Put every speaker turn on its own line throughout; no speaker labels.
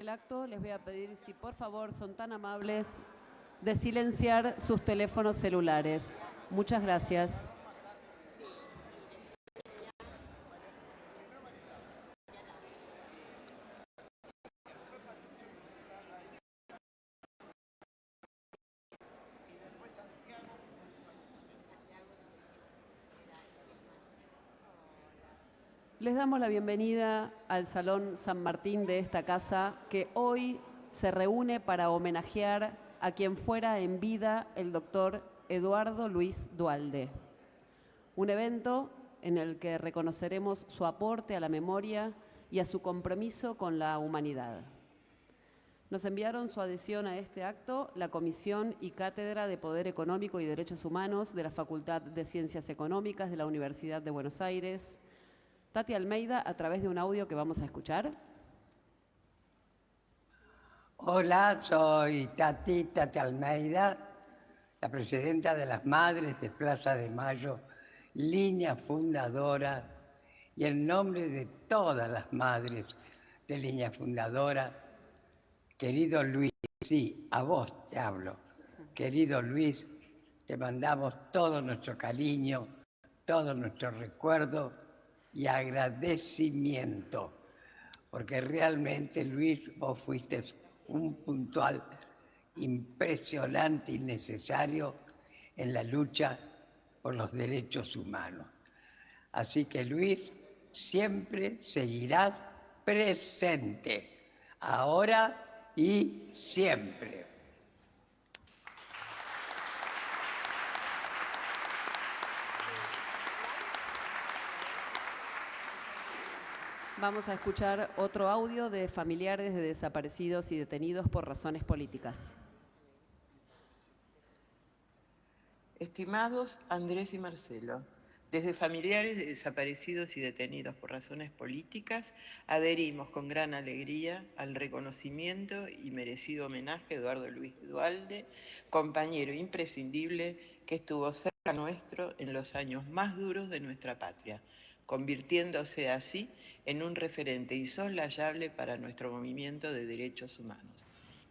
el acto, les voy a pedir si por favor son tan amables de silenciar sus teléfonos celulares. Muchas gracias. Les damos la bienvenida al Salón San Martín de esta casa, que hoy se reúne para homenajear a quien fuera en vida el doctor Eduardo Luis Duhalde. Un evento en el que reconoceremos su aporte a la memoria y a su compromiso con la humanidad. Nos enviaron su adhesión a este acto la Comisión y Cátedra de Poder Económico y Derechos Humanos de la Facultad de Ciencias Económicas de la Universidad de Buenos Aires, Tati Almeida, a través de un audio que vamos a escuchar.
Hola, soy Tati Almeida, la presidenta de las Madres de Plaza de Mayo, línea fundadora, y en nombre de todas las madres de línea fundadora, querido Luis, sí, a vos te hablo, querido Luis, te mandamos todo nuestro cariño, todo nuestro recuerdo y agradecimiento, porque realmente, Luis, vos fuiste un puntual impresionante y necesario en la lucha por los derechos humanos. Así que, Luis, siempre seguirás presente, ahora y siempre.
Vamos a escuchar otro audio de familiares de desaparecidos y detenidos por razones políticas.
Estimados Andrés y Marcelo, desde familiares de desaparecidos y detenidos por razones políticas, adherimos con gran alegría al reconocimiento y merecido homenaje a Eduardo Luis Duhalde, compañero imprescindible que estuvo cerca nuestro en los años más duros de nuestra patria, convirtiéndose así en un referente insoslayable para nuestro movimiento de derechos humanos.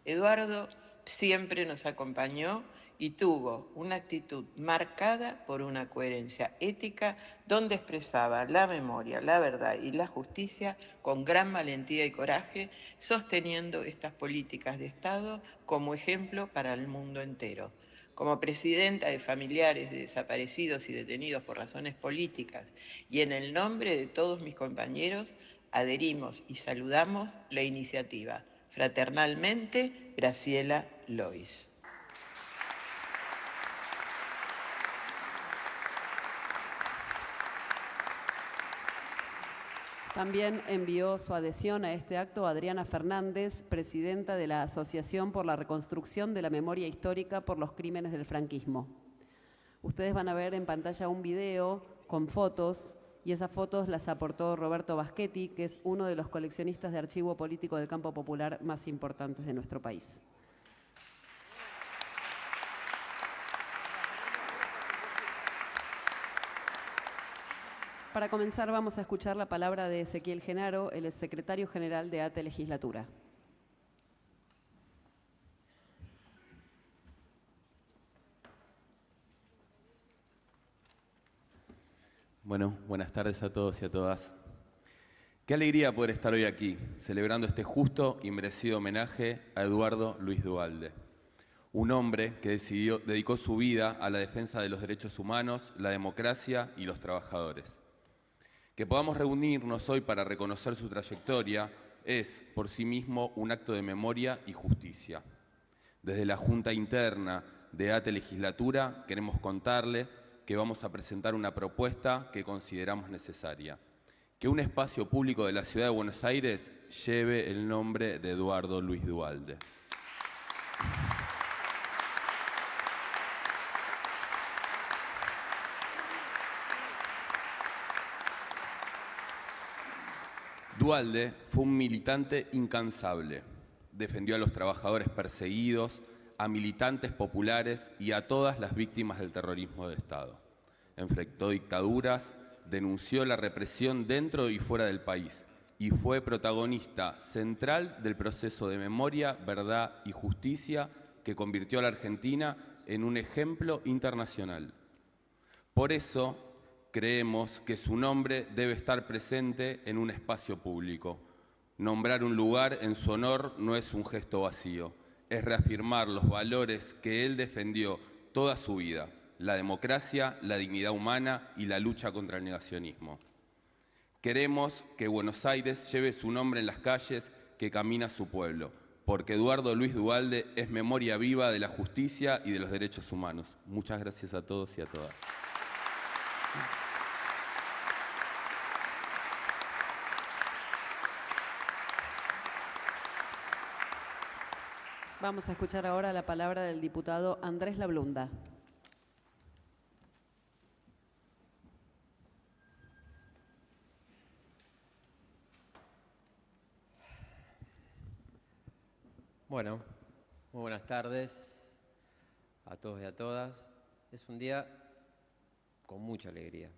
Eduardo siempre nos acompañó y tuvo una actitud marcada por una coherencia ética donde expresaba la memoria, la verdad y la justicia con gran valentía y coraje, sosteniendo estas políticas de Estado como ejemplo para el mundo entero. Como presidenta de familiares de desaparecidos y detenidos por razones políticas y en el nombre de todos mis compañeros, adherimos y saludamos la iniciativa. Fraternalmente, Graciela Lois.
También envió su adhesión a este acto Adriana Fernández, presidenta de la Asociación por la Reconstrucción de la Memoria Histórica por los Crímenes del Franquismo. Ustedes van a ver en pantalla un video con fotos, y esas fotos las aportó Roberto Baschetti, que es uno de los coleccionistas de archivo político del campo popular más importantes de nuestro país. Para comenzar, vamos a escuchar la palabra de Ezequiel Genaro, el secretario general de ATE Legislatura.
Bueno, buenas tardes a todos y a todas. Qué alegría poder estar hoy aquí, celebrando este justo y merecido homenaje a Eduardo Luis Duhalde, un hombre que dedicó su vida a la defensa de los derechos humanos, la democracia y los trabajadores. Que podamos reunirnos hoy para reconocer su trayectoria es, por sí mismo, un acto de memoria y justicia. Desde la Junta Interna de ATE Legislatura queremos contarle que vamos a presentar una propuesta que consideramos necesaria. Que un espacio público de la Ciudad de Buenos Aires lleve el nombre de Eduardo Luis Duhalde. Duhalde fue un militante incansable. Defendió a los trabajadores perseguidos, a militantes populares y a todas las víctimas del terrorismo de Estado. Enfrentó dictaduras, denunció la represión dentro y fuera del país y fue protagonista central del proceso de memoria, verdad y justicia que convirtió a la Argentina en un ejemplo internacional. Por eso creemos que su nombre debe estar presente en un espacio público. Nombrar un lugar en su honor no es un gesto vacío, es reafirmar los valores que él defendió toda su vida: la democracia, la dignidad humana y la lucha contra el negacionismo. Queremos que Buenos Aires lleve su nombre en las calles que camina su pueblo, porque Eduardo Luis Duhalde es memoria viva de la justicia y de los derechos humanos. Muchas gracias a todos y a todas.
Vamos a escuchar ahora la palabra del diputado Andrés Lablunda.
Bueno, muy buenas tardes a todos y a todas. Es un día con mucha alegría,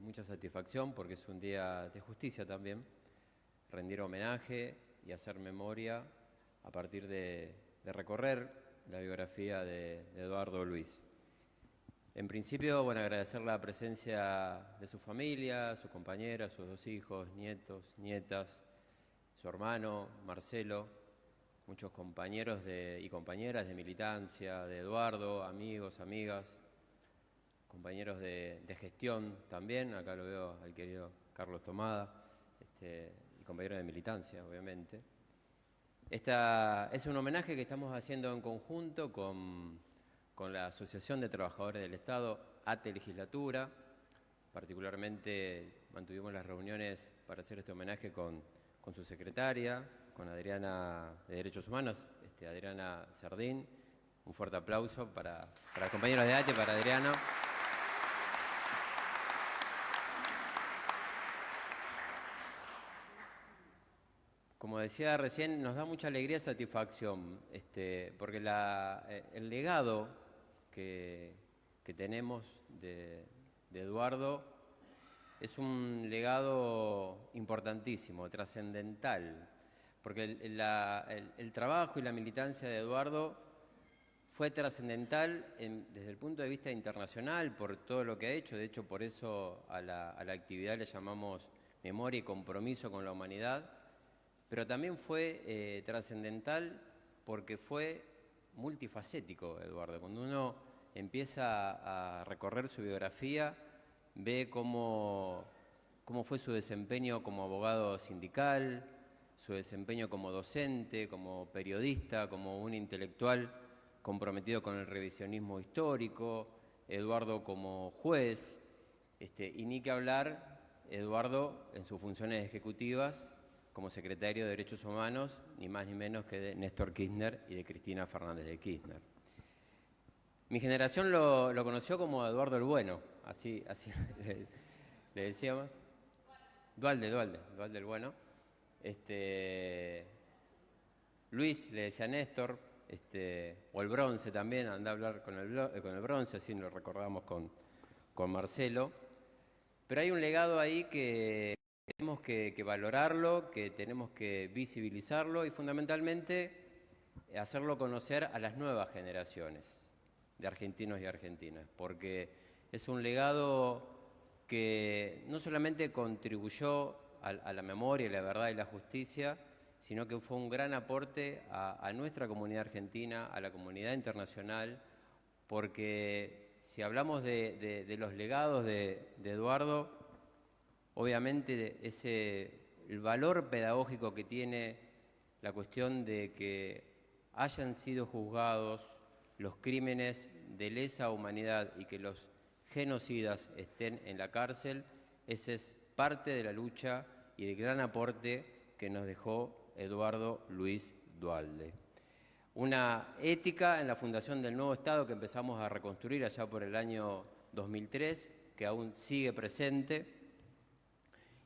mucha satisfacción, porque es un día de justicia también, rendir homenaje y hacer memoria a partir de recorrer la biografía de Eduardo Luis. En principio, bueno, agradecer la presencia de su familia, sus compañeras, sus 2 hijos, nietos, nietas, su hermano Marcelo, muchos compañeros y compañeras de militancia de Eduardo, amigos, amigas, compañeros de gestión también, acá lo veo al querido Carlos Tomada, y compañeros de militancia, obviamente. Es un homenaje que estamos haciendo en conjunto con la Asociación de Trabajadores del Estado, ATE Legislatura. Particularmente mantuvimos las reuniones para hacer este homenaje con su secretaria, con Adriana de Derechos Humanos, Adriana Sardín. Un fuerte aplauso para los compañeros de ATE, para Adriana. Como decía recién, nos da mucha alegría y satisfacción, porque el legado que tenemos de Eduardo es un legado importantísimo, trascendental, porque el trabajo y la militancia de Eduardo fue trascendental desde el punto de vista internacional por todo lo que ha hecho. De hecho, por eso a la actividad le llamamos Memoria y Compromiso con la Humanidad. Pero también fue trascendental porque fue multifacético, Eduardo. Cuando uno empieza a recorrer su biografía, ve cómo fue su desempeño como abogado sindical, su desempeño como docente, como periodista, como un intelectual comprometido con el revisionismo histórico, Eduardo como juez, y ni que hablar, Eduardo en sus funciones ejecutivas, como secretario de Derechos Humanos, ni más ni menos que de Néstor Kirchner y de Cristina Fernández de Kirchner. Mi generación lo conoció como Eduardo el Bueno, así le decíamos. Duhalde el Bueno. Luis le decía Néstor, o el Bronce también, anda a hablar con el Bronce, así lo recordamos con Marcelo. Pero hay un legado ahí que tenemos que valorarlo, que tenemos que visibilizarlo y fundamentalmente hacerlo conocer a las nuevas generaciones de argentinos y argentinas, porque es un legado que no solamente contribuyó a la memoria, la verdad y la justicia, sino que fue un gran aporte a nuestra comunidad argentina, a la comunidad internacional, porque si hablamos de los legados de Eduardo, obviamente el valor pedagógico que tiene la cuestión de que hayan sido juzgados los crímenes de lesa humanidad y que los genocidas estén en la cárcel, ese es parte de la lucha y del gran aporte que nos dejó Eduardo Luis Duhalde. Una ética en la fundación del nuevo Estado que empezamos a reconstruir allá por el año 2003, que aún sigue presente.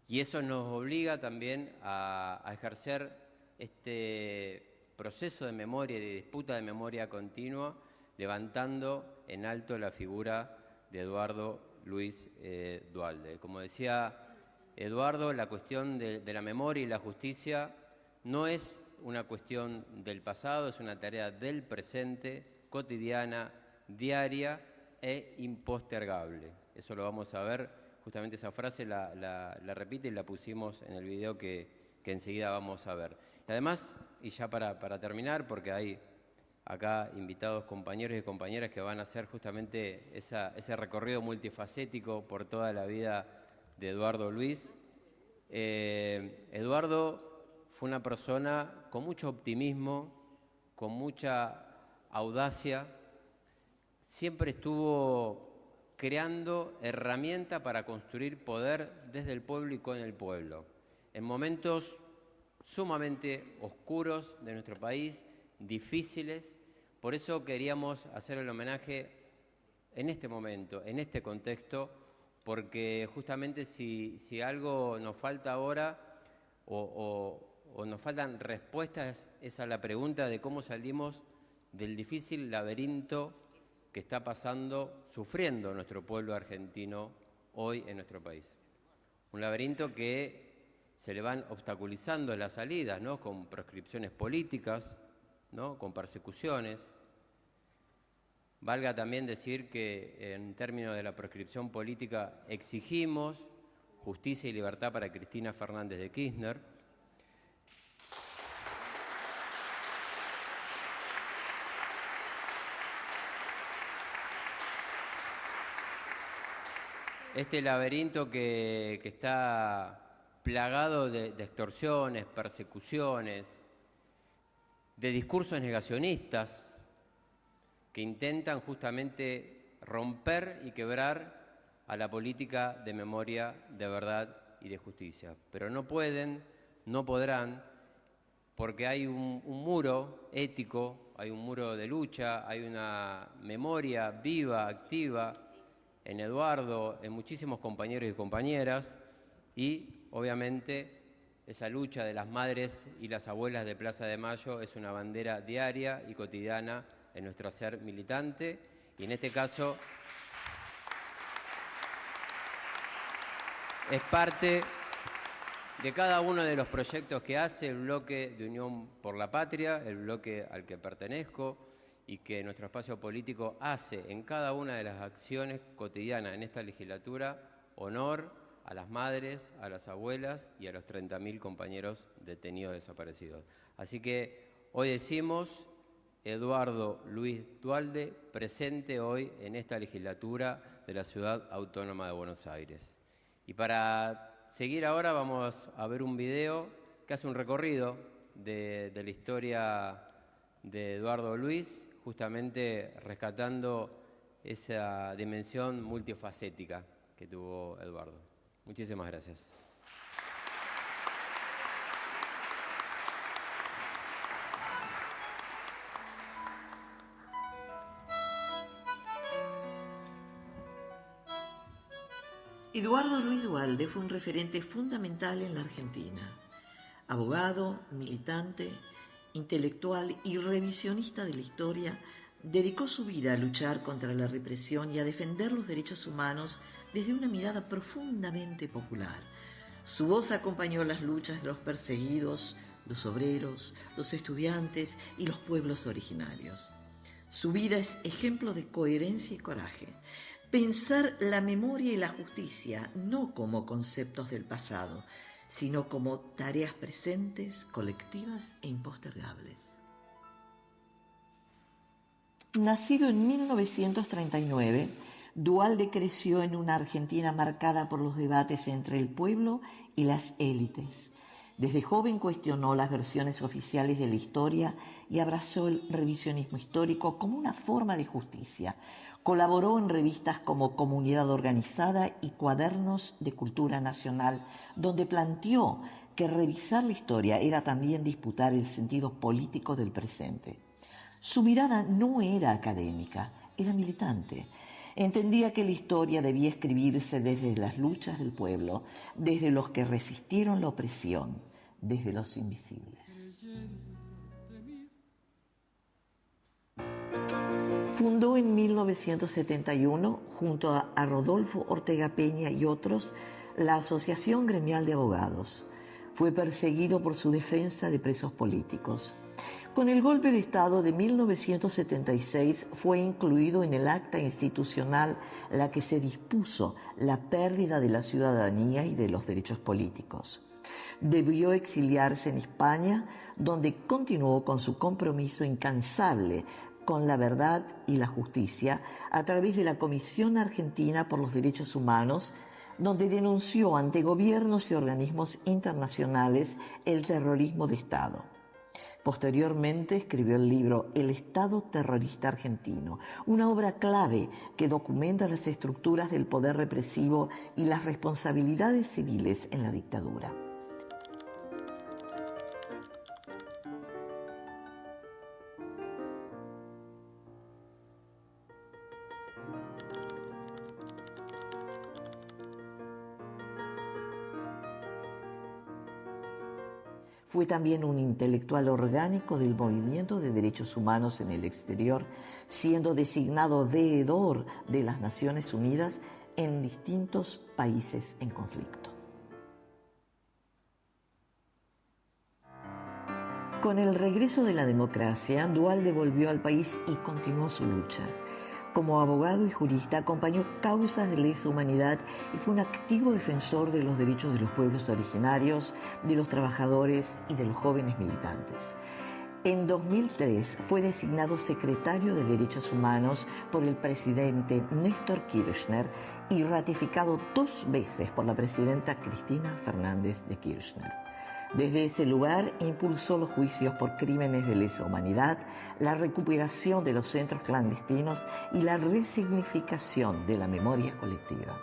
Y eso nos obliga también a ejercer este proceso de memoria y de disputa de memoria continua, levantando en alto la figura de Eduardo Luis Duhalde. Como decía Eduardo, la cuestión de la memoria y la justicia no es una cuestión del pasado, es una tarea del presente, cotidiana, diaria e impostergable. Eso lo vamos a ver, justamente esa frase la repite y la pusimos en el video que enseguida vamos a ver. Y además, y ya para terminar, porque hay acá invitados compañeros y compañeras que van a hacer justamente ese recorrido multifacético por toda la vida de Eduardo Luis. Eduardo fue una persona con mucho optimismo, con mucha audacia, siempre estuvo creando herramientas para construir poder desde el pueblo y con el pueblo. En momentos sumamente oscuros de nuestro país, difíciles, por eso queríamos hacer el homenaje en este momento, en este contexto, porque justamente si algo nos falta ahora o nos faltan respuestas es a la pregunta de cómo salimos del difícil laberinto que está pasando, sufriendo nuestro pueblo argentino hoy en nuestro país. Un laberinto que se le van obstaculizando las salidas, ¿no? Con proscripciones políticas, ¿no? Con persecuciones. Valga también decir que en términos de la proscripción política exigimos justicia y libertad para Cristina Fernández de Kirchner. Este laberinto que está plagado de extorsiones, persecuciones, de discursos negacionistas que intentan justamente romper y quebrar a la política de memoria, de verdad y de justicia. Pero no pueden, no podrán, porque hay un muro ético, hay un muro de lucha, hay una memoria viva, activa, en Eduardo, en muchísimos compañeros y compañeras, y obviamente esa lucha de las madres y las abuelas de Plaza de Mayo es una bandera diaria y cotidiana en nuestro hacer militante, y en este caso es parte de cada uno de los proyectos que hace el bloque de Unión por la Patria, el bloque al que pertenezco, y que nuestro espacio político hace en cada una de las acciones cotidianas en esta legislatura honor a las madres, a las abuelas y a los 30.000 compañeros detenidos desaparecidos. Así que hoy decimos Eduardo Luis Duhalde, presente hoy en esta legislatura de la Ciudad Autónoma de Buenos Aires. Y para seguir ahora vamos a ver un video que hace un recorrido de la historia de Eduardo Luis, justamente rescatando esa dimensión multifacética que tuvo Eduardo. Muchísimas gracias.
Eduardo Luis Duhalde fue un referente fundamental en la Argentina. Abogado, militante, intelectual y revisionista de la historia, dedicó su vida a luchar contra la represión y a defender los derechos humanos desde una mirada profundamente popular. Su voz acompañó las luchas de los perseguidos, los obreros, los estudiantes y los pueblos originarios. Su vida es ejemplo de coherencia y coraje. Pensar la memoria y la justicia no como conceptos del pasado, sino como tareas presentes, colectivas e impostergables. Nacido en 1939, Duhalde creció en una Argentina marcada por los debates entre el pueblo y las élites. Desde joven cuestionó las versiones oficiales de la historia y abrazó el revisionismo histórico como una forma de justicia. Colaboró en revistas como Comunidad Organizada y Cuadernos de Cultura Nacional, donde planteó que revisar la historia era también disputar el sentido político del presente. Su mirada no era académica, era militante. Entendía que la historia debía escribirse desde las luchas del pueblo, desde los que resistieron la opresión, desde los invisibles. Fundó en 1971, junto a Rodolfo Ortega Peña y otros, la Asociación Gremial de Abogados. Fue perseguido por su defensa de presos políticos. Con el golpe de Estado de 1976 fue incluido en el acta institucional la que se dispuso la pérdida de la ciudadanía y de los derechos políticos. Debió exiliarse en España, donde continuó con su compromiso incansable con la verdad y la justicia a través de la Comisión Argentina por los Derechos Humanos, donde denunció ante gobiernos y organismos internacionales el terrorismo de Estado. Posteriormente escribió el libro El Estado Terrorista Argentino, una obra clave que documenta las estructuras del poder represivo y las responsabilidades civiles en la dictadura. Fue también un intelectual orgánico del movimiento de derechos humanos en el exterior, siendo designado veedor de las Naciones Unidas en distintos países en conflicto. Con el regreso de la democracia, Duhalde volvió al país y continuó su lucha. Como abogado y jurista, acompañó causas de lesa humanidad y fue un activo defensor de los derechos de los pueblos originarios, de los trabajadores y de los jóvenes militantes. En 2003 fue designado secretario de Derechos Humanos por el presidente Néstor Kirchner y ratificado 2 veces por la presidenta Cristina Fernández de Kirchner. Desde ese lugar impulsó los juicios por crímenes de lesa humanidad, la recuperación de los centros clandestinos y la resignificación de la memoria colectiva.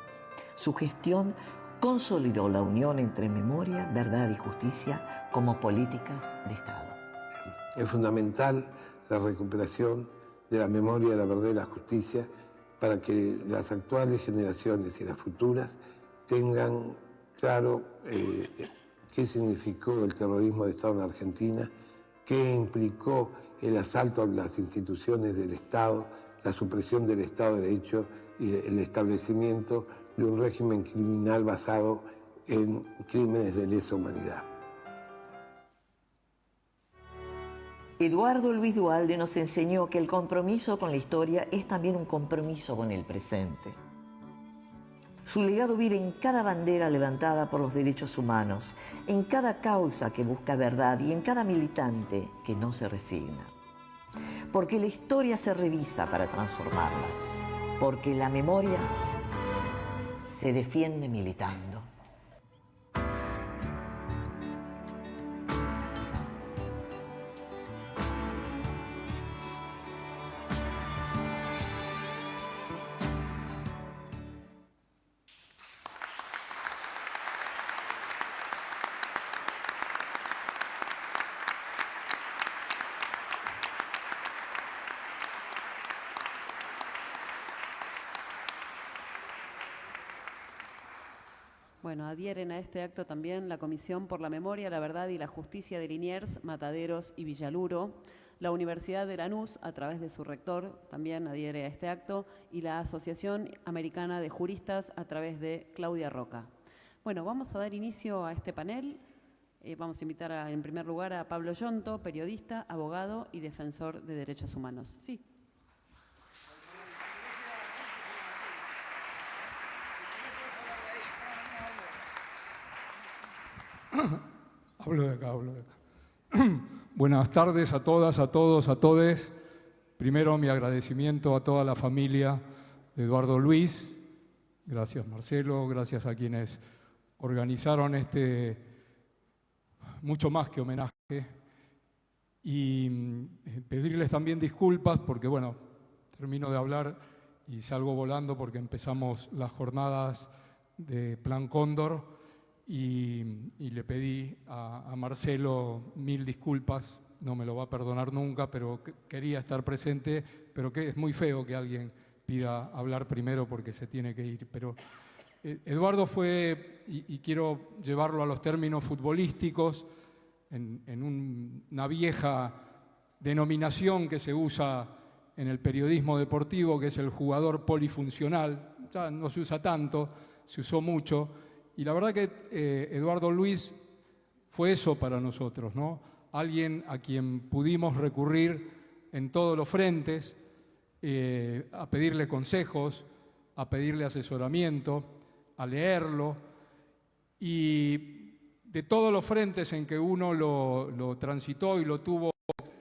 Su gestión consolidó la unión entre memoria, verdad y justicia como políticas de Estado.
Es fundamental la recuperación de la memoria, la verdad y la justicia para que las actuales generaciones y las futuras tengan claro qué significó el terrorismo de Estado en Argentina, qué implicó el asalto a las instituciones del Estado, la supresión del Estado de Derecho y el establecimiento de un régimen criminal basado en crímenes de lesa humanidad.
Eduardo Luis Duhalde nos enseñó que el compromiso con la historia es también un compromiso con el presente. Su legado vive en cada bandera levantada por los derechos humanos, en cada causa que busca verdad y en cada militante que no se resigna. Porque la historia se revisa para transformarla, porque la memoria se defiende militando.
Bueno, adhieren a este acto también la Comisión por la Memoria, la Verdad y la Justicia de Liniers, Mataderos y Villaluro, la Universidad de Lanús, a través de su rector, también adhiere a este acto, y la Asociación Americana de Juristas, a través de Claudia Roca. Bueno, vamos a dar inicio a este panel. Vamos a invitar en primer lugar a Pablo Yonto, periodista, abogado y defensor de derechos humanos. Sí.
Hablo de acá. Buenas tardes a todas, a todos, a todes. Primero, mi agradecimiento a toda la familia de Eduardo Luis. Gracias, Marcelo. Gracias a quienes organizaron este mucho más que homenaje. Y pedirles también disculpas porque, bueno, termino de hablar y salgo volando porque empezamos las jornadas de Plan Cóndor. Y le pedí a Marcelo 1000 disculpas, no me lo va a perdonar nunca, pero quería estar presente, pero que es muy feo que alguien pida hablar primero porque se tiene que ir. Pero Eduardo fue, y quiero llevarlo a los términos futbolísticos, en una vieja denominación que se usa en el periodismo deportivo, que es el jugador polifuncional. Ya no se usa tanto, se usó mucho. Y la verdad que Eduardo Luis fue eso para nosotros, ¿no? Alguien a quien pudimos recurrir en todos los frentes, a pedirle consejos, a pedirle asesoramiento, a leerlo, y de todos los frentes en que uno lo transitó y lo tuvo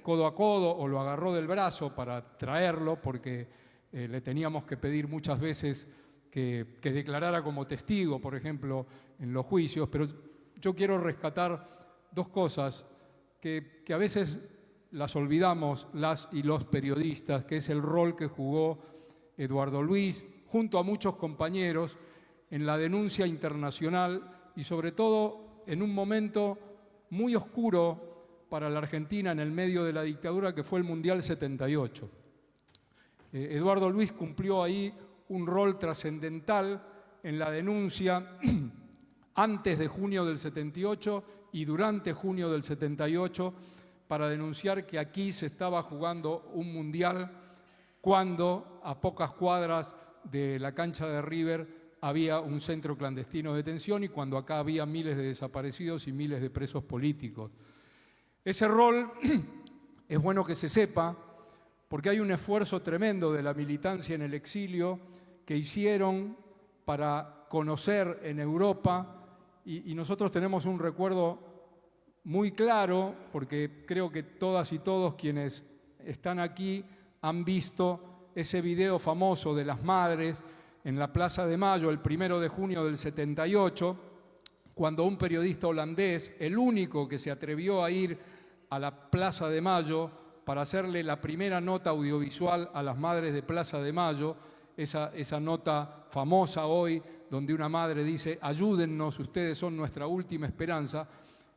codo a codo o lo agarró del brazo para traerlo, porque le teníamos que pedir muchas veces que declarara como testigo, por ejemplo, en los juicios, pero yo quiero rescatar dos cosas que a veces las olvidamos las y los periodistas, que es el rol que jugó Eduardo Luis, junto a muchos compañeros, en la denuncia internacional y sobre todo en un momento muy oscuro para la Argentina en el medio de la dictadura, que fue el Mundial 78. Eduardo Luis cumplió ahí un rol trascendental en la denuncia antes de junio del 78 y durante junio del 78 para denunciar que aquí se estaba jugando un mundial cuando a pocas cuadras de la cancha de River había un centro clandestino de detención y cuando acá había miles de desaparecidos y miles de presos políticos. Ese rol es bueno que se sepa porque hay un esfuerzo tremendo de la militancia en el exilio que hicieron para conocer en Europa y nosotros tenemos un recuerdo muy claro, porque creo que todas y todos quienes están aquí han visto ese video famoso de las madres en la Plaza de Mayo, el 1 de junio del 78, cuando un periodista holandés, el único que se atrevió a ir a la Plaza de Mayo para hacerle la primera nota audiovisual a las madres de Plaza de Mayo, esa nota famosa hoy, donde una madre dice, ayúdennos, ustedes son nuestra última esperanza,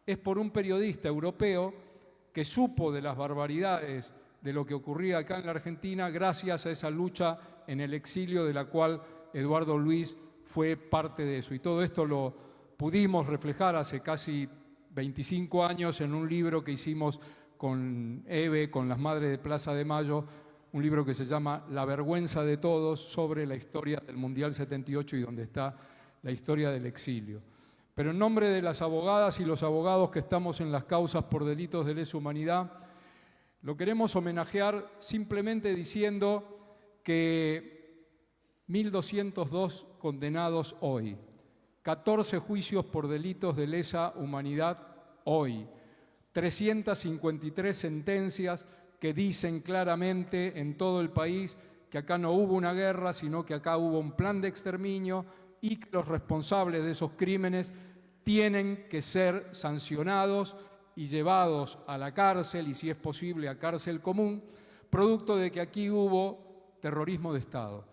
es por un periodista europeo que supo de las barbaridades de lo que ocurría acá en la Argentina gracias a esa lucha en el exilio de la cual Eduardo Luis fue parte de eso. Y todo esto lo pudimos reflejar hace casi 25 años en un libro que hicimos con Eve, con las Madres de Plaza de Mayo, un libro que se llama La vergüenza de todos, sobre la historia del Mundial 78 y donde está la historia del exilio. Pero en nombre de las abogadas y los abogados que estamos en las causas por delitos de lesa humanidad, lo queremos homenajear simplemente diciendo que 1.202 condenados hoy, 14 juicios por delitos de lesa humanidad hoy, 353 sentencias que dicen claramente en todo el país que acá no hubo una guerra, sino que acá hubo un plan de exterminio y que los responsables de esos crímenes tienen que ser sancionados y llevados a la cárcel, y si es posible a cárcel común, producto de que aquí hubo terrorismo de Estado.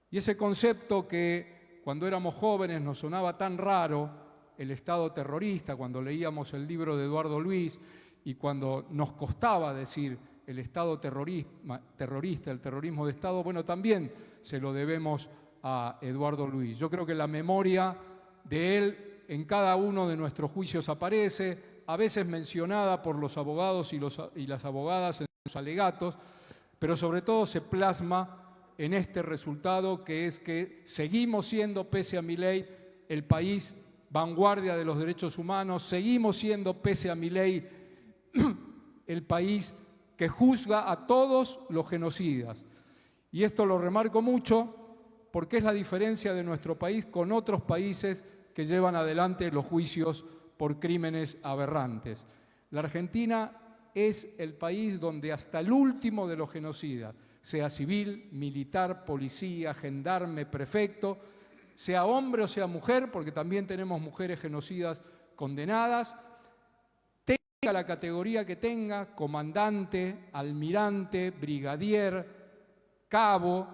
Y ese concepto que cuando éramos jóvenes nos sonaba tan raro, el Estado terrorista, cuando leíamos el libro de Eduardo Luis y cuando nos costaba decir el Estado terrorista, el terrorismo de Estado, bueno, también se lo debemos a Eduardo Luis. Yo creo que la memoria de él en cada uno de nuestros juicios aparece, a veces mencionada por los abogados y las abogadas en sus alegatos, pero sobre todo se plasma en este resultado, que es que seguimos siendo, pese a Milei, el país vanguardia de los derechos humanos, seguimos siendo, pese a Milei, el país que juzga a todos los genocidas. Y esto lo remarco mucho porque es la diferencia de nuestro país con otros países que llevan adelante los juicios por crímenes aberrantes. La Argentina es el país donde hasta el último de los genocidas, sea civil, militar, policía, gendarme, prefecto, sea hombre o sea mujer, porque también tenemos mujeres genocidas condenadas, tenga la categoría que tenga, comandante, almirante, brigadier, cabo,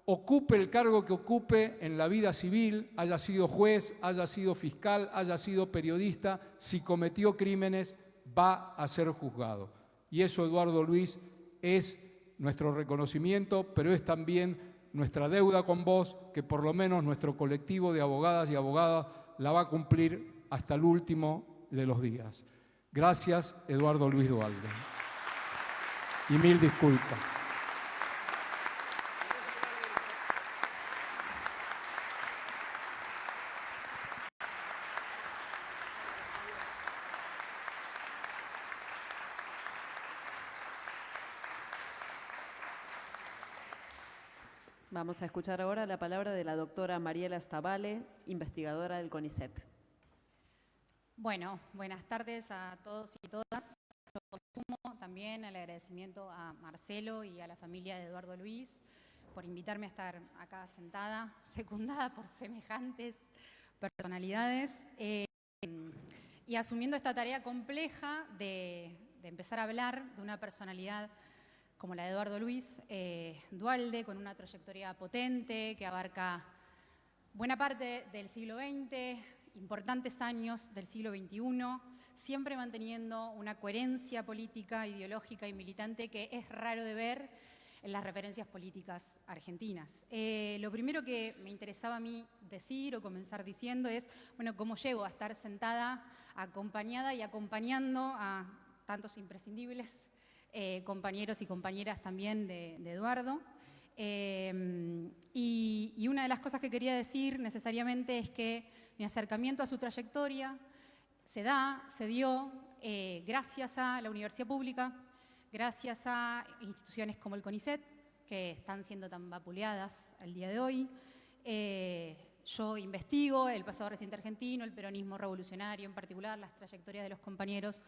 ocupe el cargo que ocupe en la vida civil, haya sido juez, haya sido fiscal, haya sido periodista, si cometió crímenes va a ser juzgado. Y eso, Eduardo Luis, es nuestro reconocimiento, pero es también nuestra deuda con vos, que por lo menos nuestro colectivo de abogadas y abogados la va a cumplir hasta el último de los días. Gracias, Eduardo Luis Duhalde. Y mil disculpas.
Vamos a escuchar ahora la palabra de la doctora Mariela Stavale, investigadora del CONICET.
Bueno, buenas tardes a todos y todas. Yo sumo también el agradecimiento a Marcelo y a la familia de Eduardo Luis por invitarme a estar acá sentada, secundada por semejantes personalidades, y asumiendo esta tarea compleja de empezar a hablar de una personalidad como la de Eduardo Luis Duhalde, con una trayectoria potente que abarca buena parte del siglo XX, importantes años del siglo XXI, siempre manteniendo una coherencia política, ideológica y militante que es raro de ver en las referencias políticas argentinas. Lo primero que me interesaba a mí decir o comenzar diciendo es, bueno, cómo llego a estar sentada, acompañada y acompañando a tantos imprescindibles compañeros y compañeras también de Eduardo. Y una de las cosas que quería decir necesariamente es que mi acercamiento a su trayectoria se dio gracias a la universidad pública, gracias a instituciones como el CONICET, que están siendo tan vapuleadas al día de hoy. Yo investigo el pasado reciente argentino, el peronismo revolucionario en particular, las trayectorias de los compañeros.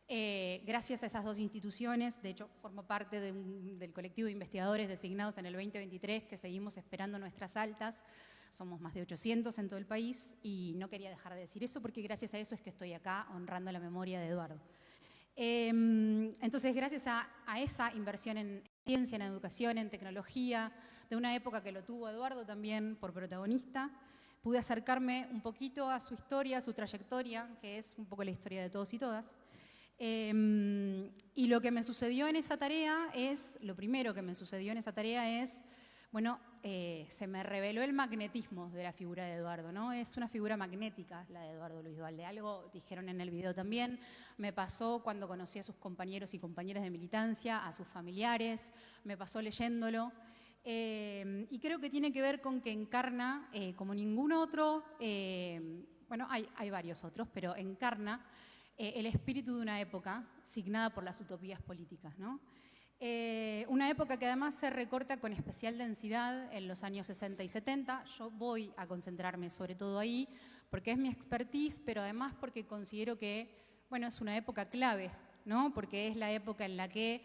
Gracias a esas dos instituciones, de hecho formo parte del colectivo de investigadores designados en el 2023 que seguimos esperando nuestras altas. Somos más de 800 en todo el país y no quería dejar de decir eso porque gracias a eso es que estoy acá honrando la memoria de Eduardo. Entonces, gracias a esa inversión en ciencia, en educación, en tecnología, de una época que lo tuvo Eduardo también por protagonista, pude acercarme un poquito a su historia, a su trayectoria, que es un poco la historia de todos y todas. Y lo que me sucedió en esa tarea es, lo primero que me sucedió en esa tarea es, bueno, se me reveló el magnetismo de la figura de Eduardo, ¿no? Es una figura magnética la de Eduardo Luis Duhalde. Algo dijeron en el video también, me pasó cuando conocí a sus compañeros y compañeras de militancia, a sus familiares, me pasó leyéndolo. Y creo que tiene que ver con que encarna, como ningún otro, bueno, hay varios otros, pero encarna el espíritu de una época signada por las utopías políticas, ¿no? Una época que además se recorta con especial densidad en los años 60 y 70. Yo voy a concentrarme sobre todo ahí porque es mi expertise, pero además porque considero que, bueno, es una época clave, ¿no? Porque es la época en la que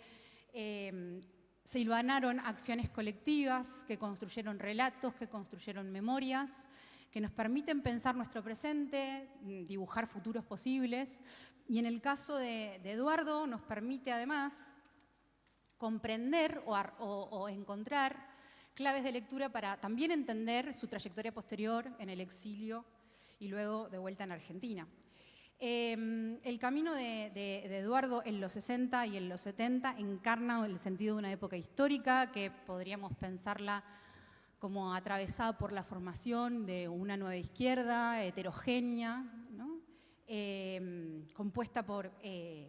se hilvanaron acciones colectivas, que construyeron relatos, que construyeron memorias, que nos permiten pensar nuestro presente, dibujar futuros posibles. Y en el caso de Eduardo nos permite además comprender o encontrar claves de lectura para también entender su trayectoria posterior en el exilio y luego de vuelta en Argentina. El camino de Eduardo en los 60 y en los 70 encarna el sentido de una época histórica que podríamos pensarla como atravesada por la formación de una nueva izquierda heterogénea, ¿no? Compuesta por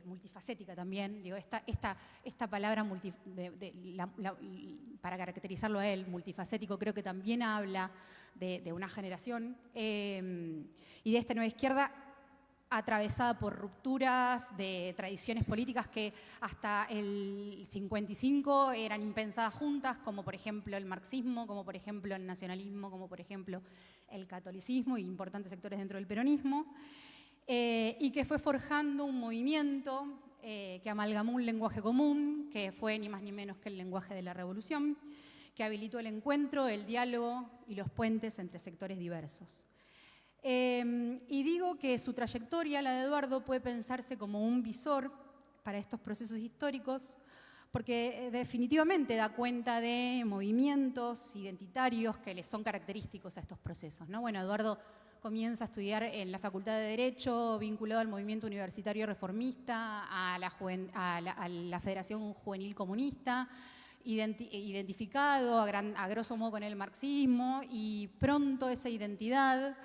multifacética también, digo, esta palabra para caracterizarlo a él, multifacético, creo que también habla de una generación y de esta nueva izquierda atravesada por rupturas de tradiciones políticas que hasta el 55 eran impensadas juntas, como por ejemplo el marxismo, como por ejemplo el nacionalismo, como por ejemplo el catolicismo y importantes sectores dentro del peronismo. Y que fue forjando un movimiento que amalgamó un lenguaje común, que fue ni más ni menos que el lenguaje de la revolución, que habilitó el encuentro, el diálogo y los puentes entre sectores diversos. Y digo que su trayectoria, la de Eduardo, puede pensarse como un visor para estos procesos históricos, porque definitivamente da cuenta de movimientos identitarios que les son característicos a estos procesos, ¿no? Bueno, Eduardo comienza a estudiar en la Facultad de Derecho, vinculado al movimiento universitario reformista, a la Federación Juvenil Comunista, identificado a grosso modo con el marxismo, y pronto esa identidad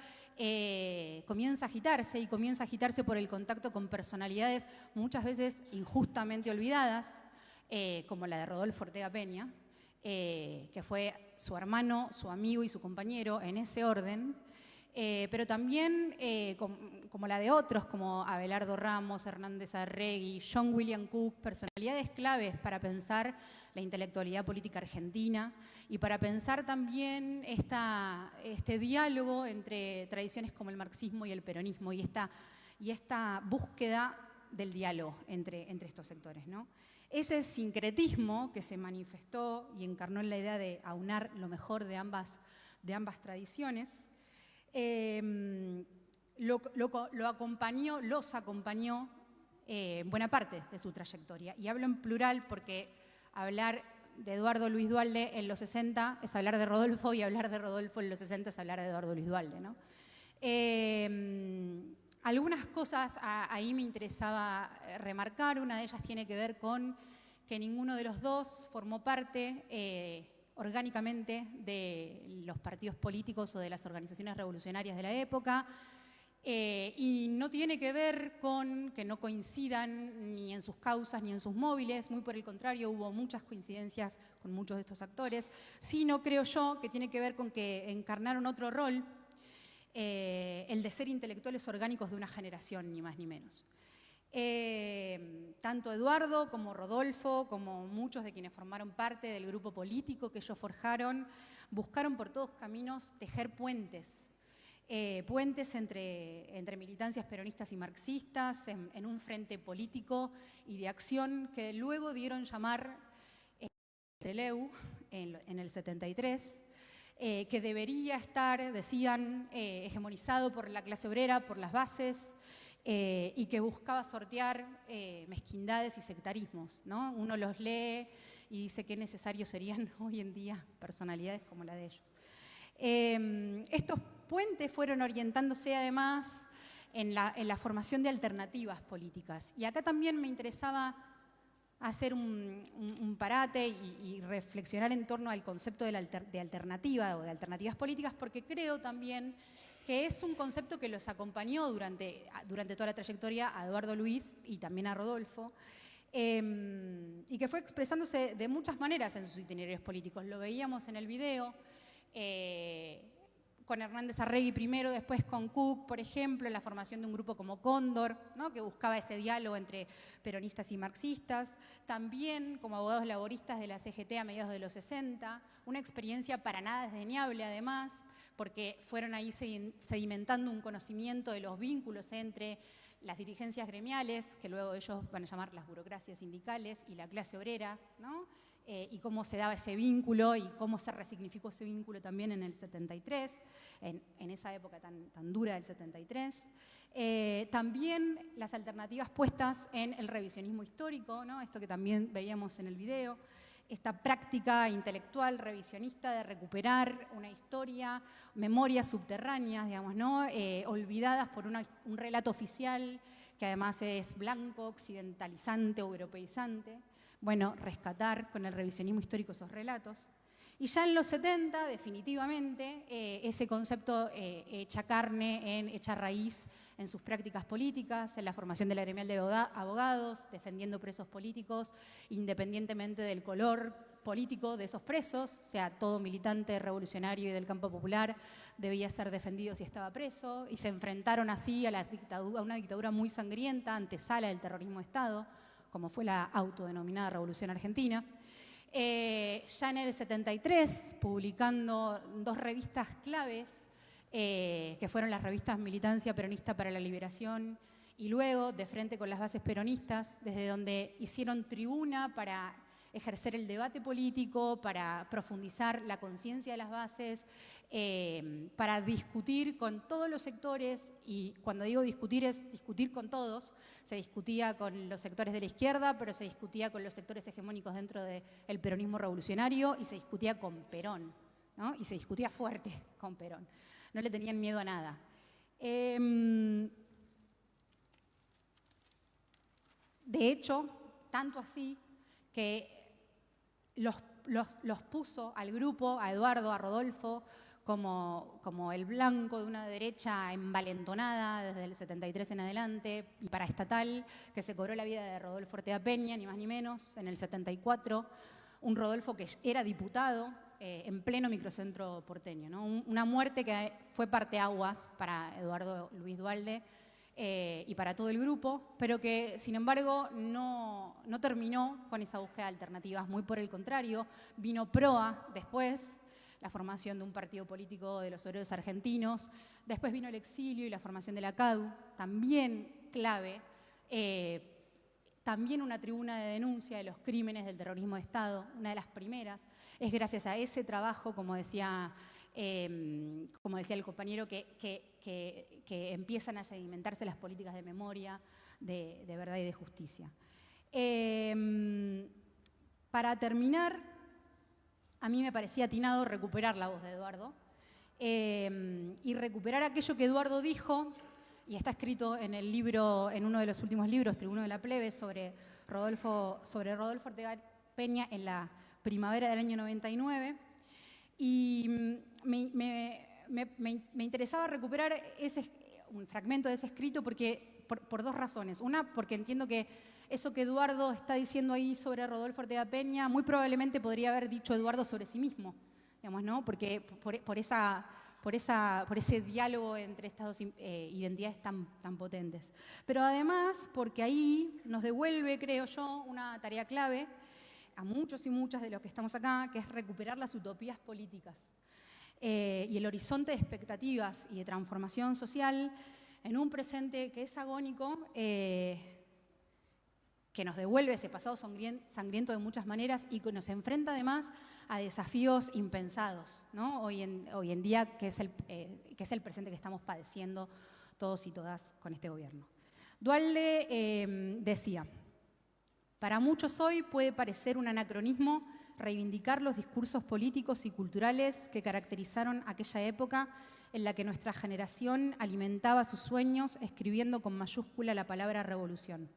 comienza a agitarse por el contacto con personalidades muchas veces injustamente olvidadas, como la de Rodolfo Ortega Peña, que fue su hermano, su amigo y su compañero en ese orden, pero también como la de otros, como Abelardo Ramos, Hernández Arregui, John William Cook, personalidades claves para pensar la intelectualidad política argentina y para pensar también este diálogo entre tradiciones como el marxismo y el peronismo y esta búsqueda del diálogo entre estos sectores, ¿no? Ese sincretismo que se manifestó y encarnó en la idea de aunar lo mejor de ambas tradiciones, los acompañó buena parte de su trayectoria. Y hablo en plural porque hablar de Eduardo Luis Duhalde en los 60 es hablar de Rodolfo y hablar de Rodolfo en los 60 es hablar de Eduardo Luis Duhalde, ¿no? Algunas cosas ahí me interesaba remarcar. Una de ellas tiene que ver con que ninguno de los dos formó parte orgánicamente de los partidos políticos o de las organizaciones revolucionarias de la época, y no tiene que ver con que no coincidan ni en sus causas ni en sus móviles, muy por el contrario, hubo muchas coincidencias con muchos de estos actores, sino creo yo que tiene que ver con que encarnaron otro rol, el de ser intelectuales orgánicos de una generación, ni más ni menos. Tanto Eduardo como Rodolfo, como muchos de quienes formaron parte del grupo político que ellos forjaron, buscaron por todos caminos tejer puentes, puentes entre militancias peronistas y marxistas, en un frente político y de acción que luego dieron llamar Treleu en el 73, que debería estar, decían, hegemonizado por la clase obrera, por las bases, y que buscaba sortear mezquindades y sectarismos, ¿no? Uno los lee y dice qué necesarios serían hoy en día personalidades como la de ellos. Estos puentes fueron orientándose además en la formación de alternativas políticas. Y acá también me interesaba hacer un parate y reflexionar en torno al concepto de alternativa o de alternativas políticas, porque creo también que es un concepto que los acompañó durante toda la trayectoria a Eduardo Luis y también a Rodolfo, y que fue expresándose de muchas maneras en sus itinerarios políticos. Lo veíamos en el video, con Hernández Arregui primero, después con Cook, por ejemplo, en la formación de un grupo como Cóndor, ¿no?, que buscaba ese diálogo entre peronistas y marxistas, también como abogados laboristas de la CGT a mediados de los 60, una experiencia para nada desdeñable además, porque fueron ahí sedimentando un conocimiento de los vínculos entre las dirigencias gremiales, que luego ellos van a llamar las burocracias sindicales, y la clase obrera, ¿no? Y cómo se daba ese vínculo y cómo se resignificó ese vínculo también en el 73, en esa época tan dura del 73. También las alternativas puestas en el revisionismo histórico, ¿no? Esto que también veíamos en el video, esta práctica intelectual revisionista de recuperar una historia, memorias subterráneas, digamos, ¿no? Olvidadas por un relato oficial que además es blanco, occidentalizante o europeizante. Bueno, rescatar con el revisionismo histórico esos relatos. Y ya en los 70, definitivamente, ese concepto echa carne, echa raíz en sus prácticas políticas, en la formación de la gremial de abogados, defendiendo presos políticos, independientemente del color político de esos presos, o sea, todo militante revolucionario y del campo popular debía ser defendido si estaba preso, y se enfrentaron así a una dictadura muy sangrienta, antesala del terrorismo de Estado, como fue la autodenominada Revolución Argentina. Ya en el 73, publicando dos revistas claves, que fueron las revistas Militancia Peronista para la Liberación y luego De Frente con las Bases Peronistas, desde donde hicieron tribuna para ejercer el debate político, para profundizar la conciencia de las bases, para discutir con todos los sectores, y cuando digo discutir es discutir con todos. Se discutía con los sectores de la izquierda, pero se discutía con los sectores hegemónicos dentro del peronismo revolucionario, y se discutía con Perón, ¿no? Y se discutía fuerte con Perón. No le tenían miedo a nada. De hecho, tanto así que los puso al grupo, a Eduardo, a Rodolfo, como el blanco de una derecha envalentonada desde el 73 en adelante y paraestatal, que se cobró la vida de Rodolfo Ortega Peña, ni más ni menos, en el 74. Un Rodolfo que era diputado en pleno microcentro porteño, ¿no? Una muerte que fue parteaguas para Eduardo Luis Duhalde y para todo el grupo, pero que, sin embargo, no terminó con esa búsqueda de alternativas. Muy por el contrario, vino PROA después, la formación de un partido político de los obreros argentinos, después vino el exilio y la formación de la CADU, también clave, también una tribuna de denuncia de los crímenes del terrorismo de Estado, una de las primeras. Es gracias a ese trabajo, como decía el compañero, que empiezan a sedimentarse las políticas de memoria, de verdad y de justicia. Para terminar, a mí me parecía atinado recuperar la voz de Eduardo y recuperar aquello que Eduardo dijo, y está escrito en el libro, en uno de los últimos libros, Tribuno de la Plebe, sobre Rodolfo Ortega Peña en la primavera del año 99. Y me interesaba recuperar un fragmento de ese escrito por dos razones. Una, porque entiendo que eso que Eduardo está diciendo ahí sobre Rodolfo Ortega Peña, muy probablemente podría haber dicho Eduardo sobre sí mismo, digamos, ¿no? Porque por ese diálogo entre estas dos identidades tan potentes. Pero además, porque ahí nos devuelve, creo yo, una tarea clave a muchos y muchas de los que estamos acá, que es recuperar las utopías políticas y el horizonte de expectativas y de transformación social en un presente que es agónico, que nos devuelve ese pasado sangriento de muchas maneras y que nos enfrenta además a desafíos impensados, ¿no? Hoy en día, que es el presente que estamos padeciendo todos y todas con este gobierno. Duhalde decía: para muchos hoy puede parecer un anacronismo reivindicar los discursos políticos y culturales que caracterizaron aquella época en la que nuestra generación alimentaba sus sueños escribiendo con mayúscula la palabra revolución.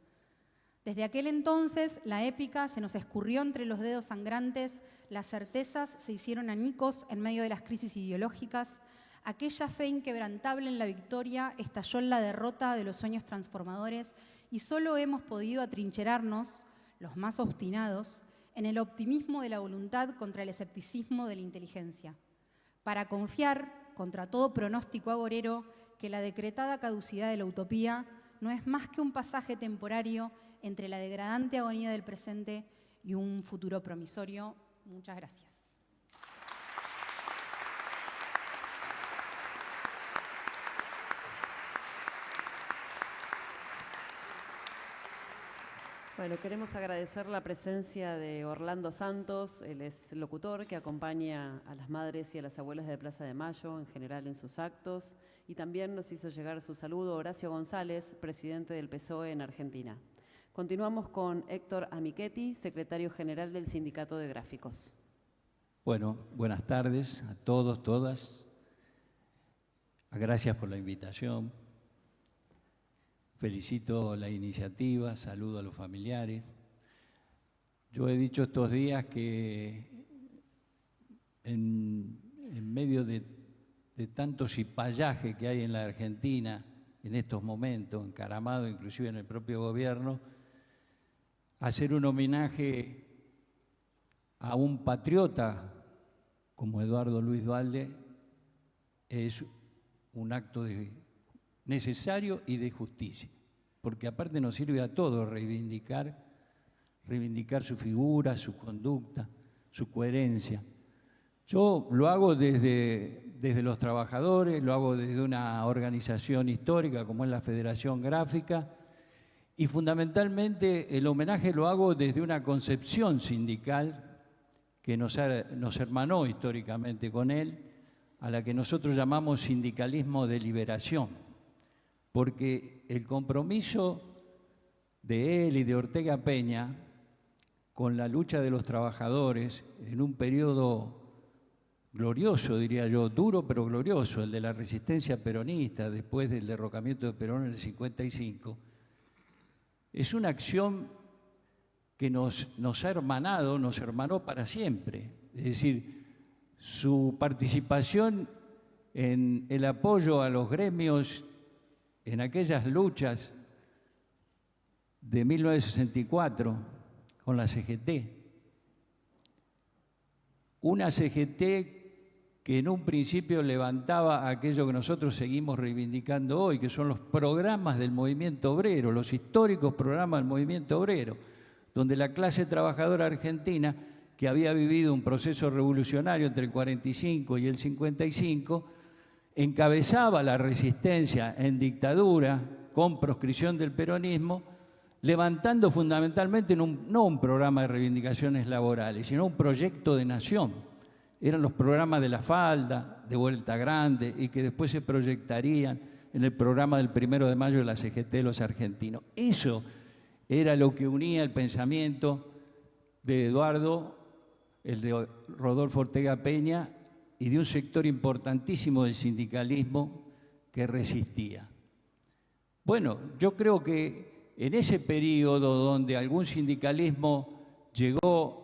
Desde aquel entonces, la épica se nos escurrió entre los dedos sangrantes, las certezas se hicieron añicos en medio de las crisis ideológicas, aquella fe inquebrantable en la victoria estalló en la derrota de los sueños transformadores y solo hemos podido atrincherarnos, los más obstinados, en el optimismo de la voluntad contra el escepticismo de la inteligencia, para confiar, contra todo pronóstico agorero, que la decretada caducidad de la utopía no es más que un pasaje temporario entre la degradante agonía del presente y un futuro promisorio. Muchas gracias.
Bueno, queremos agradecer la presencia de Orlando Santos, él es locutor que acompaña a las madres y a las abuelas de Plaza de Mayo en general en sus actos, y también nos hizo llegar su saludo Horacio González, presidente del PSOE en Argentina. Continuamos con Héctor Amichetti, secretario general del Sindicato de Gráficos.
Bueno, buenas tardes a todos, todas. Gracias por la invitación. Felicito la iniciativa, saludo a los familiares. Yo he dicho estos días que en medio de tanto cipallaje que hay en la Argentina en estos momentos, encaramado inclusive en el propio gobierno, hacer un homenaje a un patriota como Eduardo Luis Duhalde es un acto necesario y de justicia, porque aparte nos sirve a todos reivindicar su figura, su conducta, su coherencia. Yo lo hago desde los trabajadores, lo hago desde una organización histórica como es la Federación Gráfica, y fundamentalmente el homenaje lo hago desde una concepción sindical que nos hermanó históricamente con él, a la que nosotros llamamos sindicalismo de liberación, porque el compromiso de él y de Ortega Peña con la lucha de los trabajadores en un periodo glorioso, diría yo, duro pero glorioso, el de la resistencia peronista después del derrocamiento de Perón en el 55, es una acción que nos ha hermanado, nos hermanó para siempre. Es decir, su participación en el apoyo a los gremios en aquellas luchas de 1964 con la CGT, una CGT que en un principio levantaba aquello que nosotros seguimos reivindicando hoy, que son los programas del movimiento obrero, los históricos programas del movimiento obrero, donde la clase trabajadora argentina, que había vivido un proceso revolucionario entre el 45 y el 55, encabezaba la resistencia en dictadura con proscripción del peronismo, levantando fundamentalmente no un programa de reivindicaciones laborales, sino un proyecto de nación. Eran los programas de La Falda, de Vuelta Grande, y que después se proyectarían en el programa del 1 de mayo de la CGT de los argentinos. Eso era lo que unía el pensamiento de Eduardo, el de Rodolfo Ortega Peña, y de un sector importantísimo del sindicalismo que resistía. Bueno, yo creo que en ese periodo donde algún sindicalismo llegó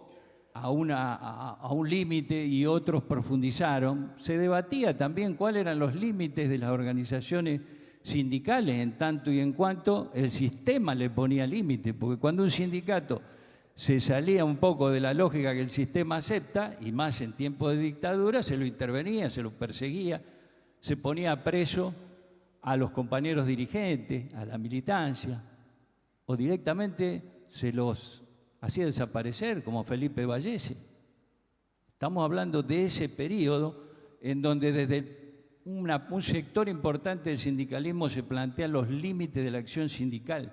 a un límite y otros profundizaron, se debatía también cuáles eran los límites de las organizaciones sindicales, en tanto y en cuanto el sistema le ponía límite, porque cuando un sindicato se salía un poco de la lógica que el sistema acepta, y más en tiempos de dictadura, se lo intervenía, se lo perseguía, se ponía preso a los compañeros dirigentes, a la militancia, o directamente se los hacía desaparecer, como Felipe Vallese. Estamos hablando de ese periodo en donde desde un sector importante del sindicalismo se plantean los límites de la acción sindical,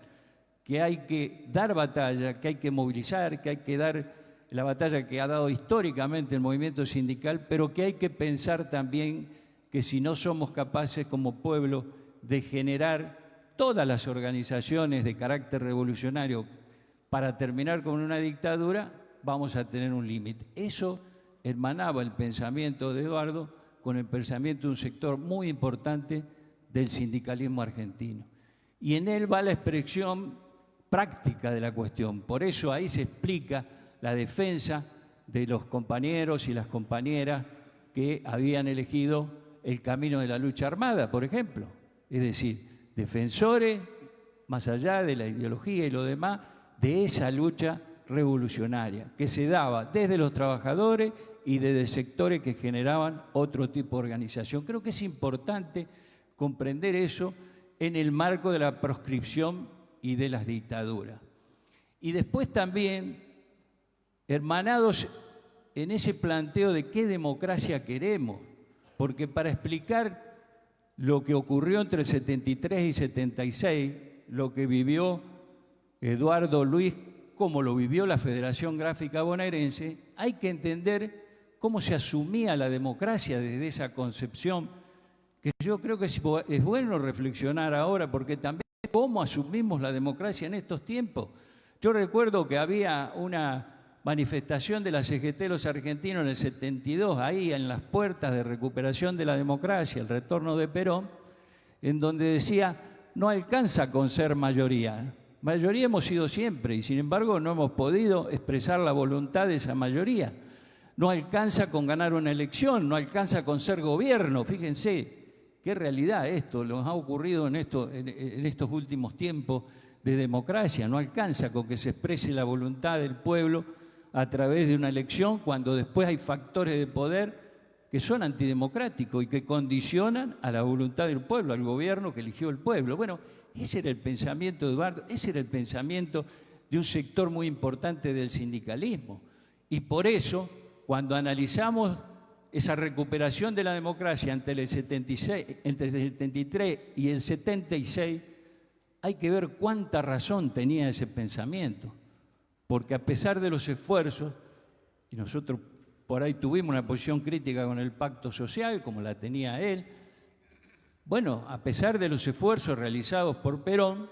que hay que dar batalla, que hay que movilizar, que hay que dar la batalla que ha dado históricamente el movimiento sindical, pero que hay que pensar también que si no somos capaces como pueblo de generar todas las organizaciones de carácter revolucionario para terminar con una dictadura, vamos a tener un límite. Eso hermanaba el pensamiento de Eduardo con el pensamiento de un sector muy importante del sindicalismo argentino. Y en él va la expresión práctica de la cuestión. Por eso ahí se explica la defensa de los compañeros y las compañeras que habían elegido el camino de la lucha armada, por ejemplo. Es decir, defensores, más allá de la ideología y lo demás, de esa lucha revolucionaria que se daba desde los trabajadores y desde sectores que generaban otro tipo de organización. Creo que es importante comprender eso en el marco de la proscripción y de las dictaduras. Y después también, hermanados en ese planteo de qué democracia queremos, porque para explicar lo que ocurrió entre el 73 y 76, lo que vivió Eduardo Luis, como lo vivió la Federación Gráfica Bonaerense, hay que entender cómo se asumía la democracia desde esa concepción, que yo creo que es bueno reflexionar ahora, porque también cómo asumimos la democracia en estos tiempos. Yo recuerdo que había una manifestación de la CGT de los argentinos en el 72, ahí en las puertas de recuperación de la democracia, el retorno de Perón, en donde decía, no alcanza con ser mayoría. Mayoría hemos sido siempre y sin embargo no hemos podido expresar la voluntad de esa mayoría. No alcanza con ganar una elección, no alcanza con ser gobierno. Fíjense qué realidad esto, nos ha ocurrido en estos últimos tiempos de democracia. No alcanza con que se exprese la voluntad del pueblo a través de una elección cuando después hay factores de poder que son antidemocráticos y que condicionan a la voluntad del pueblo, al gobierno que eligió el pueblo. Bueno, ese era el pensamiento de Eduardo, ese era el pensamiento de un sector muy importante del sindicalismo. Y por eso, cuando analizamos esa recuperación de la democracia entre el 73 y el 76, hay que ver cuánta razón tenía ese pensamiento. Porque a pesar de los esfuerzos, y nosotros por ahí tuvimos una posición crítica con el pacto social, como la tenía él, bueno, a pesar de los esfuerzos realizados por Perón,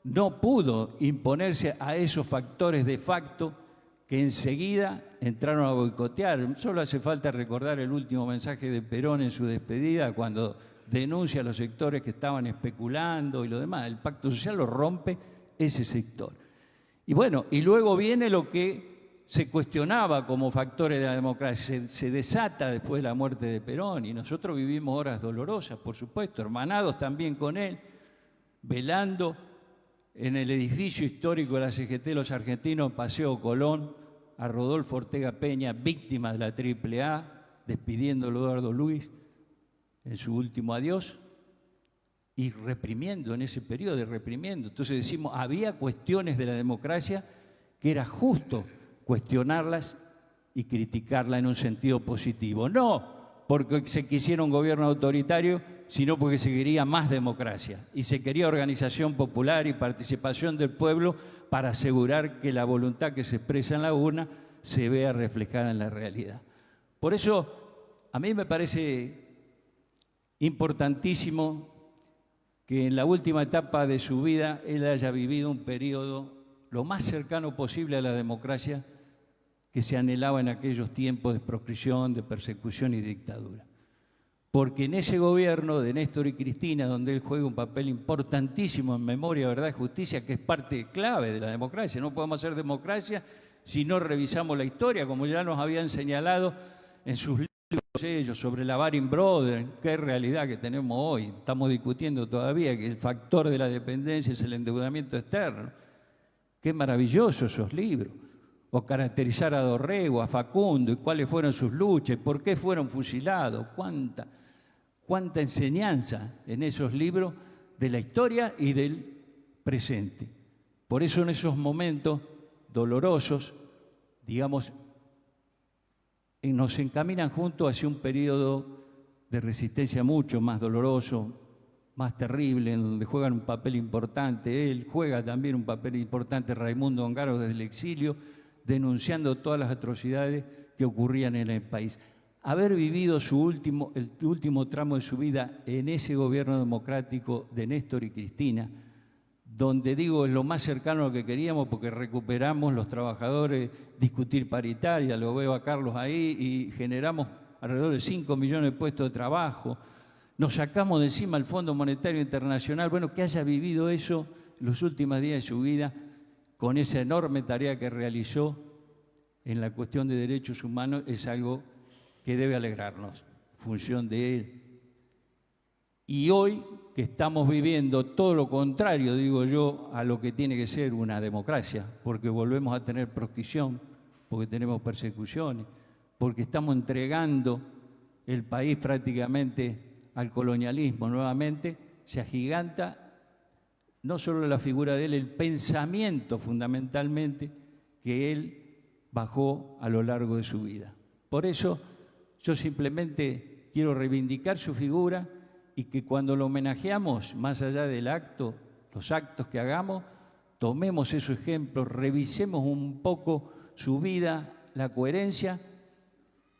no pudo imponerse a esos factores de facto que enseguida entraron a boicotear. Solo hace falta recordar el último mensaje de Perón en su despedida, cuando denuncia a los sectores que estaban especulando y lo demás. El pacto social lo rompe ese sector. Y bueno, y luego viene lo que se cuestionaba como factores de la democracia, se desata después de la muerte de Perón, y nosotros vivimos horas dolorosas, por supuesto, hermanados también con él, velando en el edificio histórico de la CGT Los Argentinos, Paseo Colón, a Rodolfo Ortega Peña, víctima de la AAA, despidiéndolo a Eduardo Luis en su último adiós y reprimiendo en ese periodo, reprimiendo. Entonces decimos, había cuestiones de la democracia que era justo cuestionarlas y criticarlas en un sentido positivo. No porque se quisiera un gobierno autoritario, sino porque se quería más democracia y se quería organización popular y participación del pueblo para asegurar que la voluntad que se expresa en la urna se vea reflejada en la realidad. Por eso, a mí me parece importantísimo que en la última etapa de su vida él haya vivido un periodo lo más cercano posible a la democracia que se anhelaba en aquellos tiempos de proscripción, de persecución y dictadura. Porque en ese gobierno de Néstor y Cristina, donde él juega un papel importantísimo en memoria, verdad y justicia, que es parte clave de la democracia, no podemos hacer democracia si no revisamos la historia, como ya nos habían señalado en sus libros ellos sobre la Baring Brothers, qué realidad que tenemos hoy. Estamos discutiendo todavía que el factor de la dependencia es el endeudamiento externo. Qué maravillosos esos libros. O caracterizar a Dorrego, a Facundo, y cuáles fueron sus luchas, por qué fueron fusilados, cuánta enseñanza en esos libros de la historia y del presente. Por eso en esos momentos dolorosos, digamos, nos encaminan juntos hacia un periodo de resistencia mucho más doloroso, más terrible, en donde juegan un papel importante. Él juega también un papel importante, Raimundo Ongaro, desde el exilio, denunciando todas las atrocidades que ocurrían en el país. Haber vivido el último tramo de su vida en ese gobierno democrático de Néstor y Cristina, donde digo es lo más cercano a lo que queríamos, porque recuperamos los trabajadores, discutir paritaria, lo veo a Carlos ahí, y generamos alrededor de 5 millones de puestos de trabajo, nos sacamos de encima el Fondo Monetario Internacional. Bueno, que haya vivido eso en los últimos días de su vida, con esa enorme tarea que realizó en la cuestión de derechos humanos, es algo que debe alegrarnos, función de él. Y hoy que estamos viviendo todo lo contrario, digo yo, a lo que tiene que ser una democracia, porque volvemos a tener proscripción, porque tenemos persecuciones, porque estamos entregando el país prácticamente al colonialismo nuevamente, se agiganta no solo la figura de él, el pensamiento fundamentalmente que él bajó a lo largo de su vida. Por eso yo simplemente quiero reivindicar su figura y que cuando lo homenajeamos, más allá del acto, los actos que hagamos, tomemos esos ejemplos, revisemos un poco su vida, la coherencia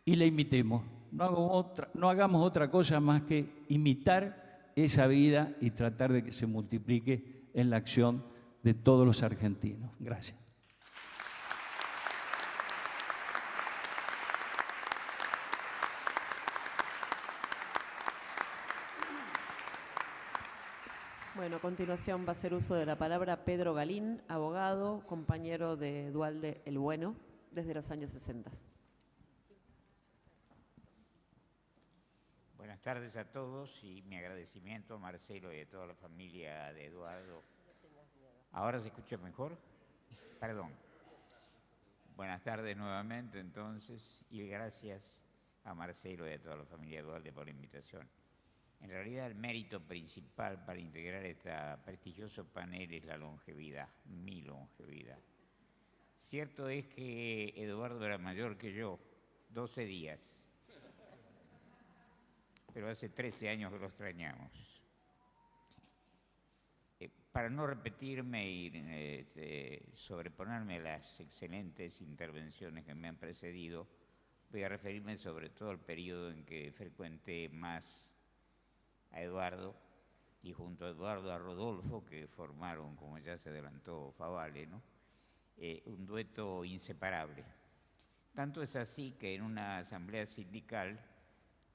y la imitemos. No hagamos otra cosa más que imitar esa vida y tratar de que se multiplique en la acción de todos los argentinos. Gracias.
Bueno, a continuación va a hacer uso de la palabra Pedro Galín, abogado, compañero de Duhalde el Bueno, desde los años 60.
Buenas tardes a todos y mi agradecimiento a Marcelo y a toda la familia de Eduardo. ¿Ahora se escucha mejor? Perdón. Buenas tardes nuevamente entonces y gracias a Marcelo y a toda la familia de Eduardo por la invitación. En realidad el mérito principal para integrar este prestigioso panel es la longevidad, mi longevidad. Cierto es que Eduardo era mayor que yo, 12 días. Pero hace 13 años que lo extrañamos. Para no repetirme y sobreponerme a las excelentes intervenciones que me han precedido, voy a referirme sobre todo al periodo en que frecuenté más a Eduardo y junto a Eduardo a Rodolfo, que formaron, como ya se adelantó Favale, ¿no? Un dueto inseparable. Tanto es así que en una asamblea sindical,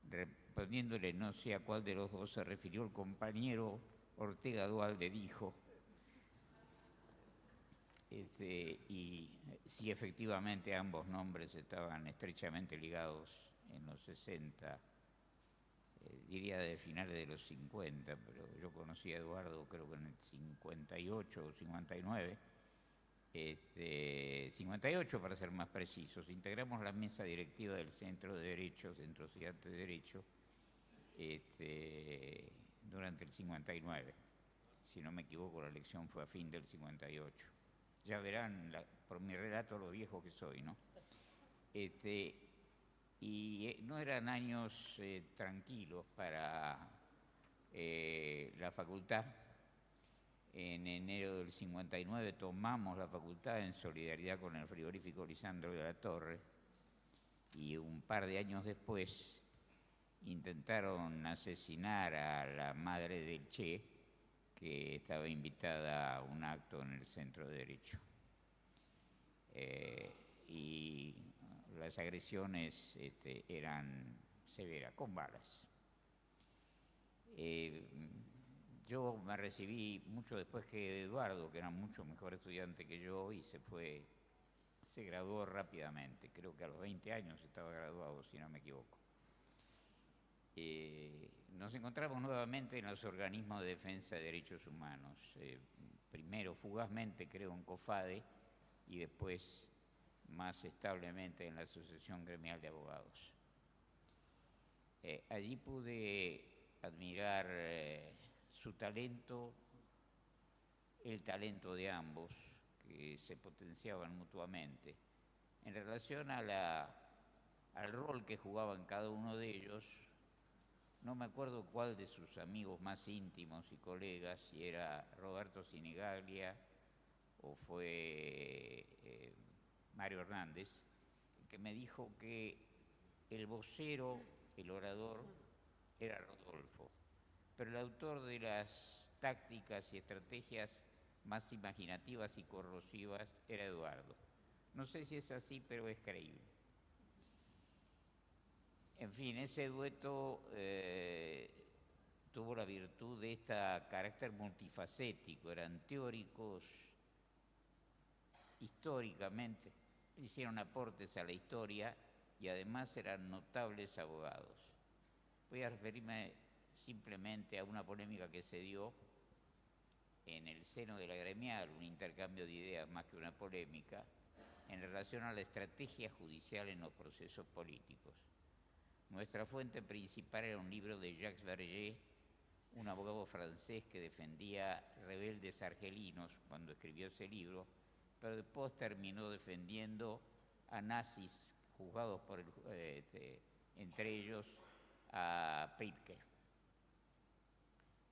respondiéndole no sé a cuál de los dos se refirió el compañero Ortega Duhalde, dijo, y si efectivamente ambos nombres estaban estrechamente ligados en los 60, diría de finales de los 50, pero yo conocí a Eduardo creo que en el 58 o 59, 58 para ser más precisos. Integramos la mesa directiva del Centro de Derecho, Centro Estudiante de Derecho, durante el 59. Si no me equivoco, la elección fue a fin del 58. Ya verán, por mi relato, lo viejo que soy, ¿no? Y no eran años tranquilos para la facultad. En enero del 59 tomamos la facultad en solidaridad con el frigorífico Lisandro de la Torre, y un par de años después intentaron asesinar a la madre del Che, que estaba invitada a un acto en el Centro de Derecho. Y las agresiones eran severas, con balas. Yo me recibí mucho después que Eduardo, que era mucho mejor estudiante que yo, y se graduó rápidamente. Creo que a los 20 años estaba graduado, si no me equivoco. Nos encontramos nuevamente en los organismos de defensa de derechos humanos. Primero, fugazmente, creo, en COFADE, y después, más establemente, en la Asociación Gremial de Abogados. Allí pude admirar su talento, el talento de ambos, que se potenciaban mutuamente. En relación al rol que jugaban cada uno de ellos, no me acuerdo cuál de sus amigos más íntimos y colegas, si era Roberto Sinigaglia o fue Mario Hernández, que me dijo que el vocero, el orador, era Rodolfo, pero el autor de las tácticas y estrategias más imaginativas y corrosivas era Eduardo. No sé si es así, pero es creíble. En fin, ese dueto tuvo la virtud de este carácter multifacético. Eran teóricos, históricamente, hicieron aportes a la historia y además eran notables abogados. Voy a referirme simplemente a una polémica que se dio en el seno de la gremial, un intercambio de ideas más que una polémica, en relación a la estrategia judicial en los procesos políticos. Nuestra fuente principal era un libro de Jacques Verger, un abogado francés que defendía rebeldes argelinos cuando escribió ese libro, pero después terminó defendiendo a nazis juzgados por entre ellos a Priebke.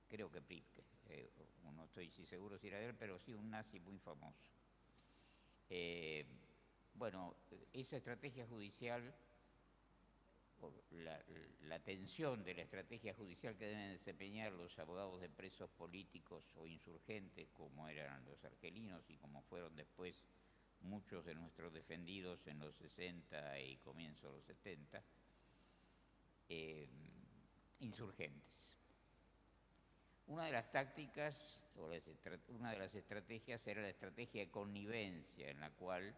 Creo que Priebke, no estoy seguro si era él, pero sí un nazi muy famoso. Bueno, esa estrategia judicial, la tensión de la estrategia judicial que deben desempeñar los abogados de presos políticos o insurgentes, como eran los argelinos y como fueron después muchos de nuestros defendidos en los 60 y comienzos de los 70, insurgentes. Una de las tácticas, una de las estrategias era la estrategia de connivencia, en la cual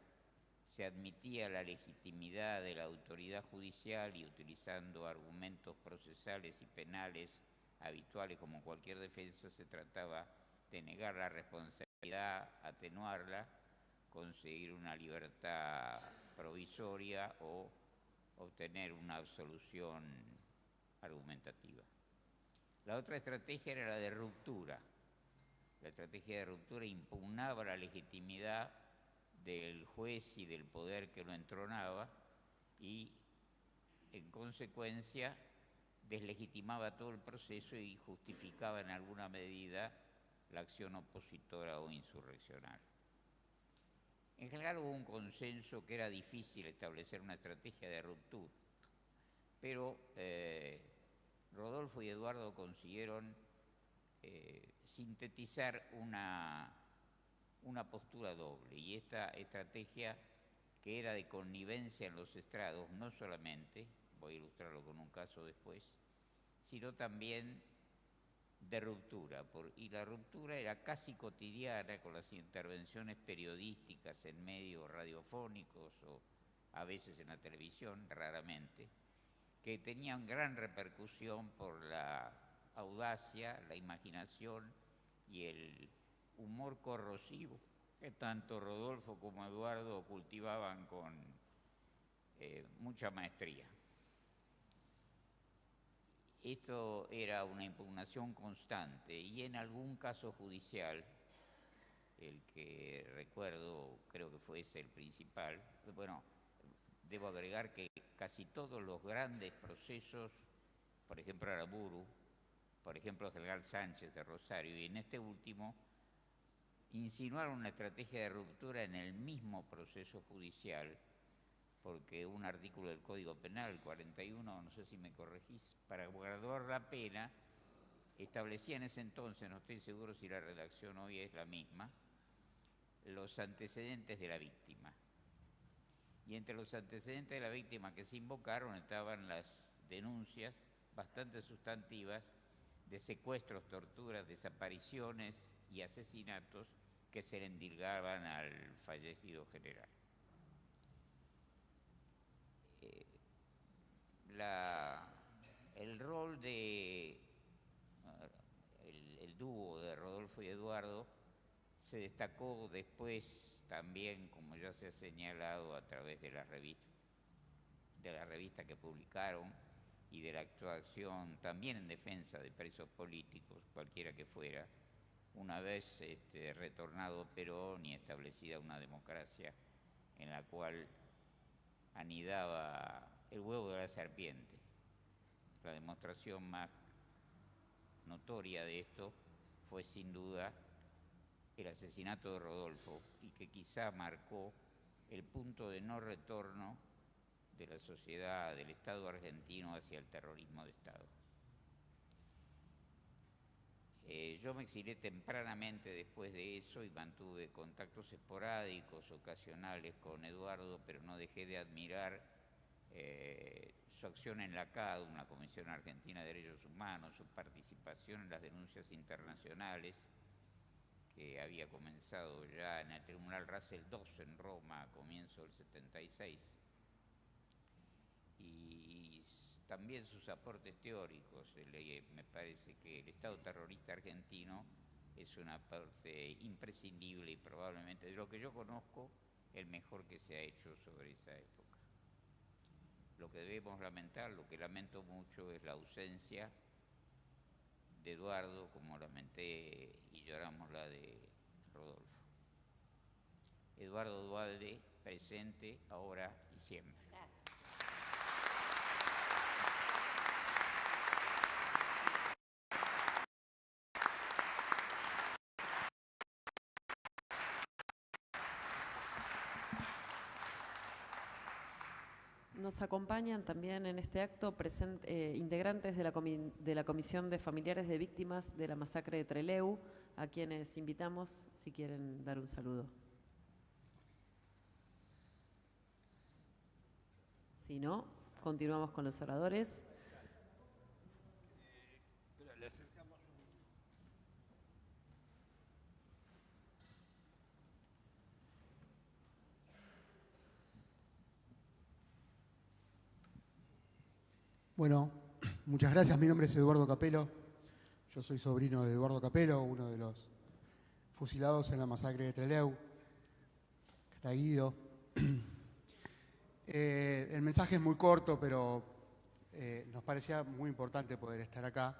se admitía la legitimidad de la autoridad judicial y, utilizando argumentos procesales y penales habituales como cualquier defensa, se trataba de negar la responsabilidad, atenuarla, conseguir una libertad provisoria o obtener una absolución argumentativa. La otra estrategia era la de ruptura. La estrategia de ruptura impugnaba la legitimidad del juez y del poder que lo entronaba y, en consecuencia, deslegitimaba todo el proceso y justificaba en alguna medida la acción opositora o insurreccional. En general hubo un consenso que era difícil establecer una estrategia de ruptura, pero Rodolfo y Eduardo consiguieron sintetizar una postura doble, y esta estrategia, que era de connivencia en los estrados, no solamente, voy a ilustrarlo con un caso después, sino también de ruptura, y la ruptura era casi cotidiana con las intervenciones periodísticas en medios radiofónicos o a veces en la televisión, raramente, que tenían gran repercusión por la audacia, la imaginación y el humor corrosivo que tanto Rodolfo como Eduardo cultivaban con mucha maestría. Esto era una impugnación constante y en algún caso judicial, el que recuerdo, creo que fue ese el principal, bueno, debo agregar que casi todos los grandes procesos, por ejemplo Aramburu, por ejemplo Delgado Sánchez de Rosario, y en este último, insinuaron una estrategia de ruptura en el mismo proceso judicial, porque un artículo del Código Penal, 41, no sé si me corregís, para graduar la pena, establecía en ese entonces, no estoy seguro si la redacción hoy es la misma, los antecedentes de la víctima. Y entre los antecedentes de la víctima que se invocaron estaban las denuncias bastante sustantivas de secuestros, torturas, desapariciones y asesinatos que se le endilgaban al fallecido general. El rol de el dúo de Rodolfo y Eduardo se destacó después también, como ya se ha señalado, a través de la revista que publicaron y de la actuación también en defensa de presos políticos, cualquiera que fuera, una vez retornado Perón y establecida una democracia en la cual anidaba el huevo de la serpiente. La demostración más notoria de esto fue sin duda el asesinato de Rodolfo, y que quizá marcó el punto de no retorno de la sociedad, del Estado argentino hacia el terrorismo de Estado. Yo me exilié tempranamente después de eso y mantuve contactos esporádicos, ocasionales con Eduardo, pero no dejé de admirar su acción en la CAD, una Comisión Argentina de Derechos Humanos, su participación en las denuncias internacionales, que había comenzado ya en el Tribunal Russell II en Roma a comienzo del 76, y también sus aportes teóricos. Me parece que el Estado terrorista argentino es una parte imprescindible y probablemente, de lo que yo conozco, el mejor que se ha hecho sobre esa época. Lo que debemos lamentar, lo que lamento mucho, es la ausencia de Eduardo, como lamenté y lloramos la de Rodolfo. Eduardo Duhalde, presente, ahora y siempre. Gracias.
Nos acompañan también en este acto integrantes de la Comisión de Familiares de Víctimas de la Masacre de Trelew, a quienes invitamos si quieren dar un saludo. Si no, continuamos con los oradores.
Bueno, muchas gracias. Mi nombre es Eduardo Capelo. Yo soy sobrino de Eduardo Capelo, uno de los fusilados en la masacre de Trelew, que está Guido. El mensaje es muy corto, pero nos parecía muy importante poder estar acá.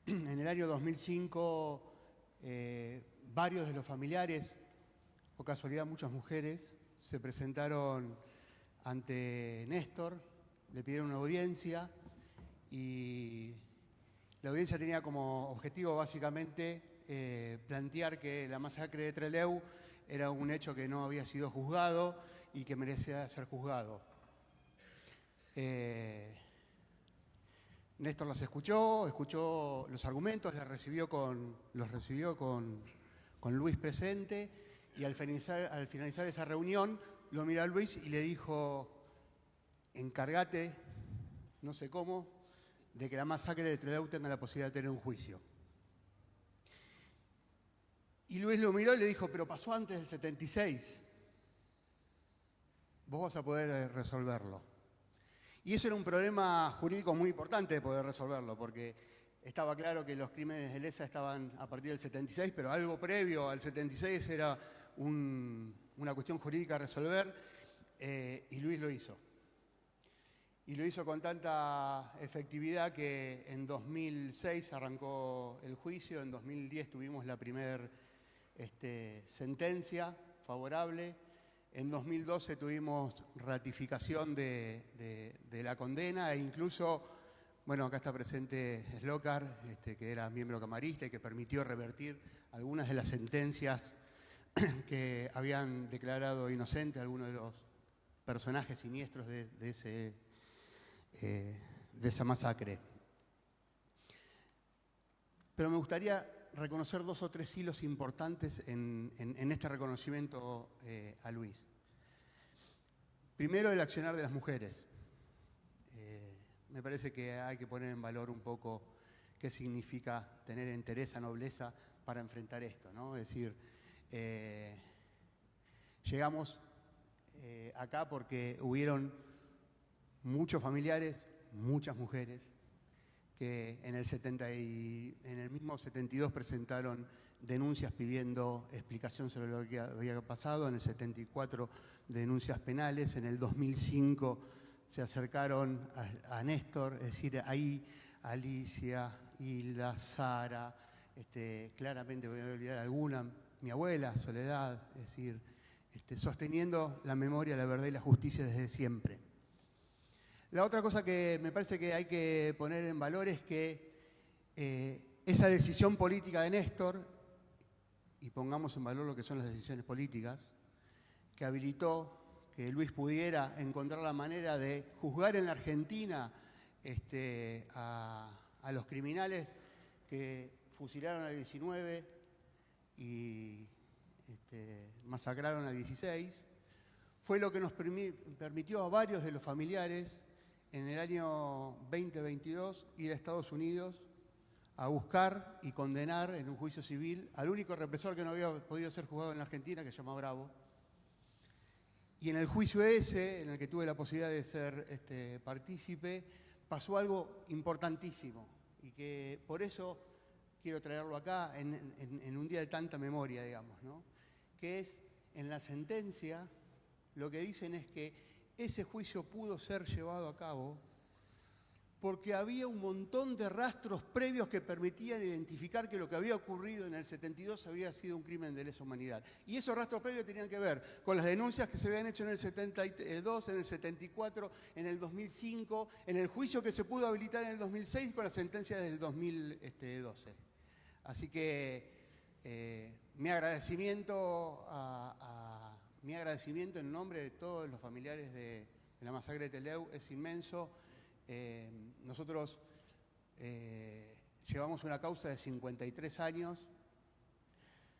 En el año 2005, varios de los familiares, o casualidad muchas mujeres, se presentaron ante Néstor, le pidieron una audiencia y la audiencia tenía como objetivo básicamente plantear que la masacre de Trelew era un hecho que no había sido juzgado y que merecía ser juzgado. Néstor las escuchó los argumentos, los recibió con Luis presente, y al finalizar esa reunión lo miró a Luis y le dijo: encárgate, no sé cómo, de que la masacre de Trelew tenga la posibilidad de tener un juicio. Y Luis lo miró y le dijo: pero pasó antes del 76. Vos vas a poder resolverlo. Y eso era un problema jurídico muy importante de poder resolverlo, porque estaba claro que los crímenes de lesa estaban a partir del 76, pero algo previo al 76 era una cuestión jurídica a resolver, y Luis lo hizo. Y lo hizo con tanta efectividad que en 2006 arrancó el juicio, en 2010 tuvimos la primera sentencia favorable, en 2012 tuvimos ratificación de la condena e incluso, bueno, acá está presente Slokar, que era miembro camarista y que permitió revertir algunas de las sentencias que habían declarado inocente a algunos de los personajes siniestros de esa masacre. Pero me gustaría reconocer 2 o 3 hilos importantes en este reconocimiento a Luis. Primero, el accionar de las mujeres. Me parece que hay que poner en valor un poco qué significa tener entereza, nobleza para enfrentar esto, ¿no? Es decir, llegamos acá porque hubieron muchos familiares, muchas mujeres, que en el mismo 72 presentaron denuncias pidiendo explicación sobre lo que había pasado, en el 74 denuncias penales, en el 2005 se acercaron a Néstor, es decir, ahí Alicia, Hilda, Sara, claramente voy a olvidar alguna, mi abuela, Soledad, es decir, sosteniendo la memoria, la verdad y la justicia desde siempre. La otra cosa que me parece que hay que poner en valor es que esa decisión política de Néstor, y pongamos en valor lo que son las decisiones políticas, que habilitó que Luis pudiera encontrar la manera de juzgar en la Argentina a los criminales que fusilaron a 19 y masacraron a 16, fue lo que nos permitió a varios de los familiares en el año 2022 ir a Estados Unidos a buscar y condenar en un juicio civil al único represor que no había podido ser juzgado en la Argentina, que se llama Bravo. Y en el juicio ese, en el que tuve la posibilidad de ser partícipe, pasó algo importantísimo y que por eso quiero traerlo acá en un día de tanta memoria, digamos, ¿no? Que es, en la sentencia, lo que dicen es que ese juicio pudo ser llevado a cabo porque había un montón de rastros previos que permitían identificar que lo que había ocurrido en el 72 había sido un crimen de lesa humanidad. Y esos rastros previos tenían que ver con las denuncias que se habían hecho en el 72, en el 74, en el 2005, en el juicio que se pudo habilitar en el 2006 con la sentencia del 2012. Así que mi agradecimiento en nombre de todos los familiares de la masacre de Trelew es inmenso. Nosotros llevamos una causa de 53 años,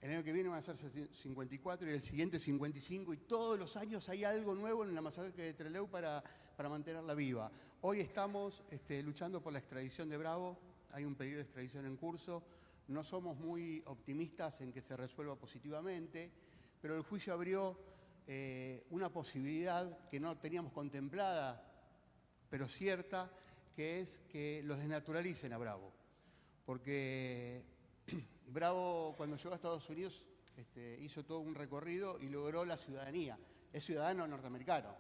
el año que viene van a ser 54 y el siguiente 55, y todos los años hay algo nuevo en la masacre de Trelew para mantenerla viva. Hoy estamos luchando por la extradición de Bravo, hay un pedido de extradición en curso, no somos muy optimistas en que se resuelva positivamente, pero el juicio abrió una posibilidad que no teníamos contemplada, pero cierta, que es que los desnaturalicen a Bravo. Porque Bravo, cuando llegó a Estados Unidos, hizo todo un recorrido y logró la ciudadanía. Es ciudadano norteamericano.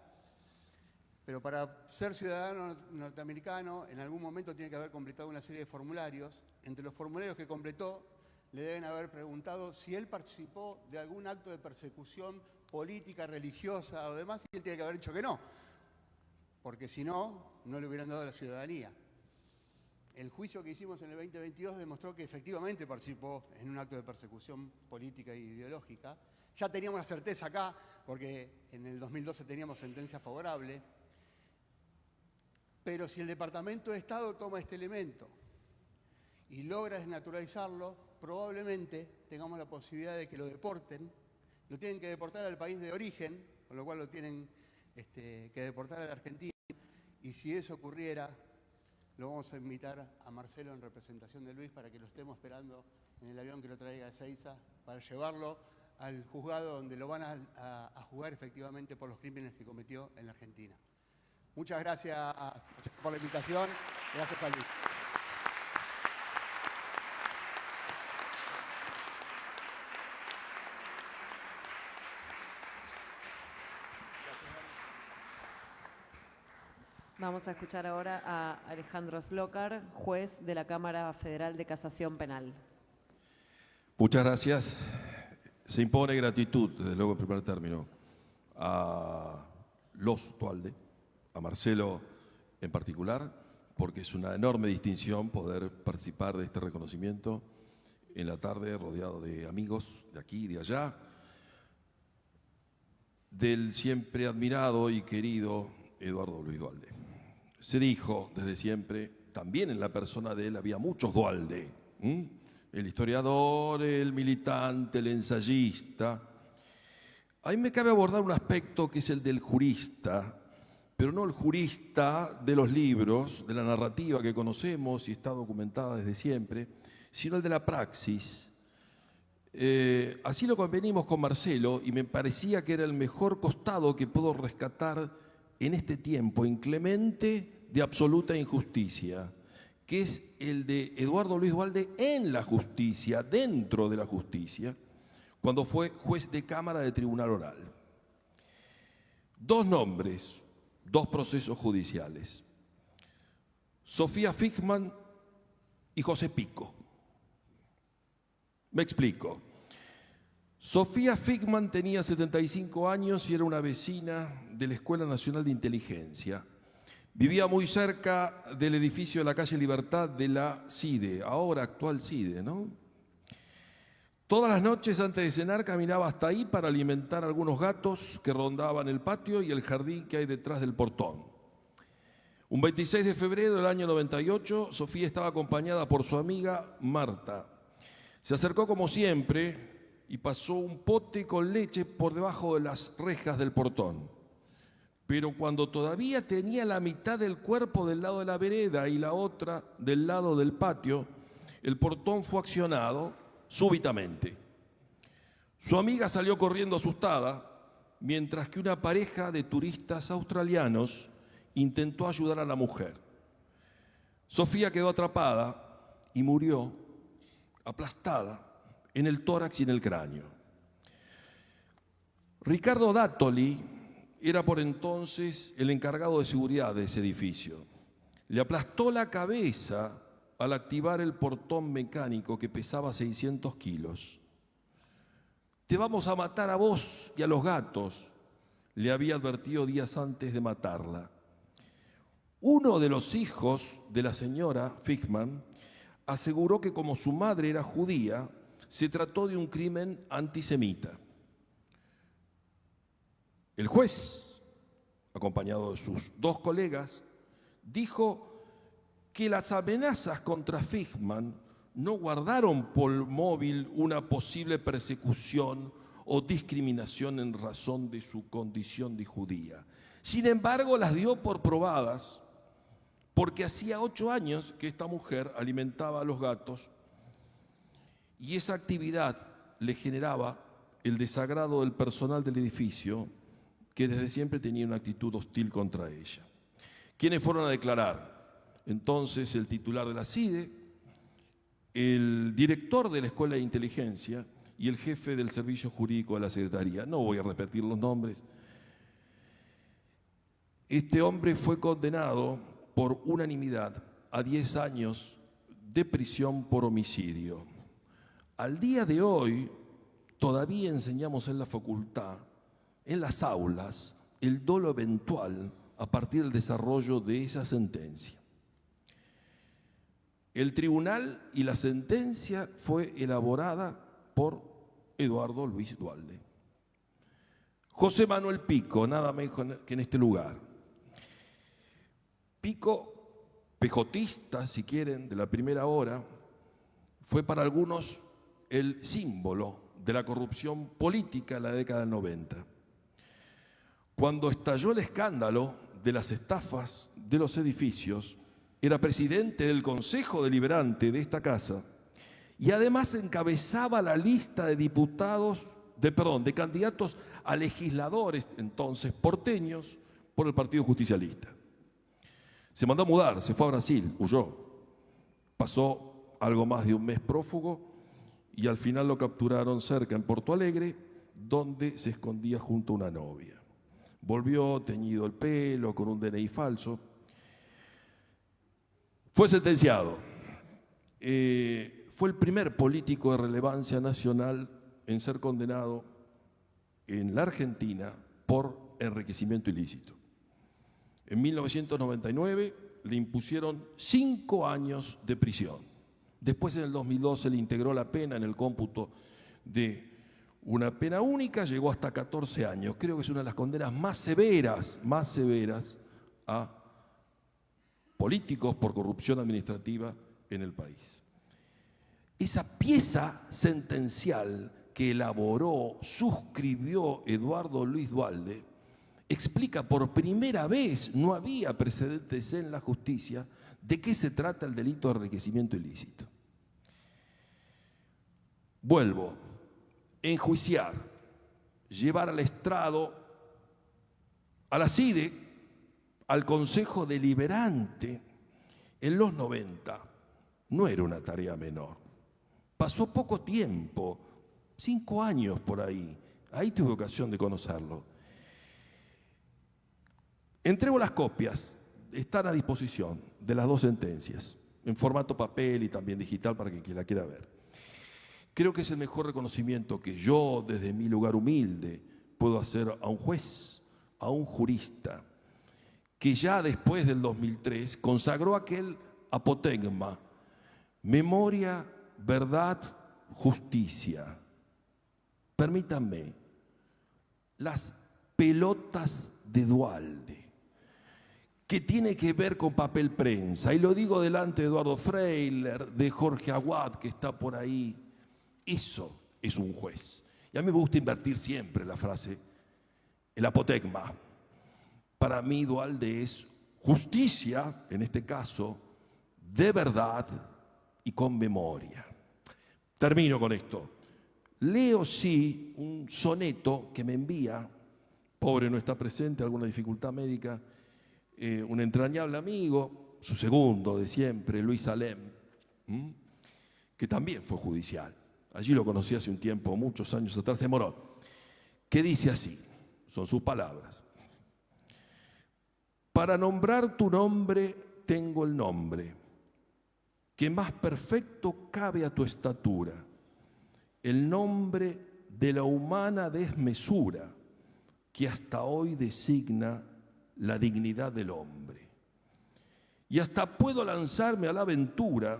Pero para ser ciudadano norteamericano, en algún momento tiene que haber completado una serie de formularios. Entre los formularios que completó, le deben haber preguntado si él participó de algún acto de persecución política, religiosa o demás, y él tiene que haber dicho que no. Porque si no, no le hubieran dado la ciudadanía. El juicio que hicimos en el 2022 demostró que efectivamente participó en un acto de persecución política e ideológica. Ya teníamos la certeza acá, porque en el 2012 teníamos sentencia favorable. Pero si el Departamento de Estado toma este elemento y logra desnaturalizarlo, probablemente tengamos la posibilidad de que lo deporten. Lo tienen que deportar al país de origen, con lo cual lo tienen que deportar a la Argentina. Y si eso ocurriera, lo vamos a invitar a Marcelo en representación de Luis para que lo estemos esperando en el avión que lo traiga de Ezeiza para llevarlo al juzgado donde lo van a juzgar efectivamente por los crímenes que cometió en la Argentina. Muchas gracias por la invitación. Gracias a Luis.
Vamos a escuchar ahora a Alejandro Slokar, juez de la Cámara Federal de Casación Penal.
Muchas gracias. Se impone gratitud, desde luego en primer término, a los Duhalde, a Marcelo en particular, porque es una enorme distinción poder participar de este reconocimiento en la tarde rodeado de amigos de aquí y de allá, del siempre admirado y querido Eduardo Luis Duhalde. Se dijo desde siempre, también en la persona de él había muchos Duhalde, el historiador, el militante, el ensayista. A mí me cabe abordar un aspecto que es el del jurista, pero no el jurista de los libros, de la narrativa que conocemos y está documentada desde siempre, sino el de la praxis. Así lo convenimos con Marcelo y me parecía que era el mejor costado que puedo rescatar en este tiempo inclemente de absoluta injusticia, que es el de Eduardo Luis Duhalde en la justicia, dentro de la justicia, cuando fue juez de Cámara de Tribunal Oral. Dos nombres, dos procesos judiciales: Sofía Fichmann y José Pico. Me explico. Sofía Fichmann tenía 75 años y era una vecina de la Escuela Nacional de Inteligencia. Vivía muy cerca del edificio de la calle Libertad de la CIDE, ahora actual CIDE, ¿no? Todas las noches antes de cenar caminaba hasta ahí para alimentar a algunos gatos que rondaban el patio y el jardín que hay detrás del portón. Un 26 de febrero del año 98, Sofía estaba acompañada por su amiga Marta. Se acercó como siempre y pasó un pote con leche por debajo de las rejas del portón. Pero cuando todavía tenía la mitad del cuerpo del lado de la vereda y la otra del lado del patio, el portón fue accionado súbitamente. Su amiga salió corriendo asustada, mientras que una pareja de turistas australianos intentó ayudar a la mujer. Sofía quedó atrapada y murió aplastada en el tórax y en el cráneo. Ricardo Dattoli era por entonces el encargado de seguridad de ese edificio. Le aplastó la cabeza al activar el portón mecánico que pesaba 600 kilos. «Te vamos a matar a vos y a los gatos», le había advertido días antes de matarla. Uno de los hijos de la señora Fichmann aseguró que como su madre era judía, se trató de un crimen antisemita. El juez, acompañado de sus dos colegas, dijo que las amenazas contra Fichmann no guardaron por móvil una posible persecución o discriminación en razón de su condición de judía. Sin embargo, las dio por probadas porque hacía 8 años que esta mujer alimentaba a los gatos y esa actividad le generaba el desagrado del personal del edificio, que desde siempre tenía una actitud hostil contra ella. ¿Quiénes fueron a declarar? Entonces el titular de la CIDE, el director de la Escuela de Inteligencia y el jefe del Servicio Jurídico de la Secretaría. No voy a repetir los nombres. Este hombre fue condenado por unanimidad a 10 años de prisión por homicidio. Al día de hoy, todavía enseñamos en la facultad, en las aulas, el dolo eventual a partir del desarrollo de esa sentencia. El tribunal y la sentencia fue elaborada por Eduardo Luis Duhalde. José Manuel Pico, nada mejor que en este lugar. Pico, pejotista, si quieren, de la primera hora, fue para algunos el símbolo de la corrupción política en la década del 90. Cuando estalló el escándalo de las estafas de los edificios, era presidente del Consejo Deliberante de esta casa y además encabezaba la lista de de candidatos a legisladores entonces porteños por el Partido Justicialista. Se mandó a mudar, se fue a Brasil, huyó. Pasó algo más de un mes prófugo y al final lo capturaron cerca en Porto Alegre, donde se escondía junto a una novia. Volvió teñido el pelo, con un DNI falso, Fue sentenciado. Fue el primer político de relevancia nacional en ser condenado en la Argentina por enriquecimiento ilícito. En 1999 le impusieron 5 años de prisión. Después, en el 2012, le integró la pena en el cómputo de una pena única, llegó hasta 14 años. Creo que es una de las condenas más severas a políticos por corrupción administrativa en el país. Esa pieza sentencial que elaboró, suscribió Eduardo Luis Duhalde, explica por primera vez, no había precedentes en la justicia, de qué se trata el delito de enriquecimiento ilícito. Vuelvo, enjuiciar, llevar al estrado, a la CIDE, al Consejo Deliberante, en los 90, no era una tarea menor. Pasó poco tiempo, 5 años por ahí. Ahí tuve ocasión de conocerlo. Entrego las copias, están a disposición de las 2 sentencias, en formato papel y también digital para quien la quiera ver. Creo que es el mejor reconocimiento que yo, desde mi lugar humilde, puedo hacer a un juez, a un jurista, que ya después del 2003 consagró aquel apotegma: memoria, verdad, justicia. Permítanme, las pelotas de Duhalde, que tiene que ver con papel prensa, y lo digo delante de Eduardo Freiler, de Jorge Aguad, que está por ahí. Eso es un juez. Y a mí me gusta invertir siempre la frase, el apotegma. Para mí Duhalde es justicia, en este caso, de verdad y con memoria. Termino con esto. Leo, sí, un soneto que me envía, pobre no está presente, alguna dificultad médica, un entrañable amigo, su segundo de siempre, Luis Alem, que también fue judicial. Allí lo conocí hace un tiempo, muchos años atrás, de Morón, que dice así, son sus palabras: para nombrar tu nombre tengo el nombre, que más perfecto cabe a tu estatura, el nombre de la humana desmesura que hasta hoy designa la dignidad del hombre. Y hasta puedo lanzarme a la aventura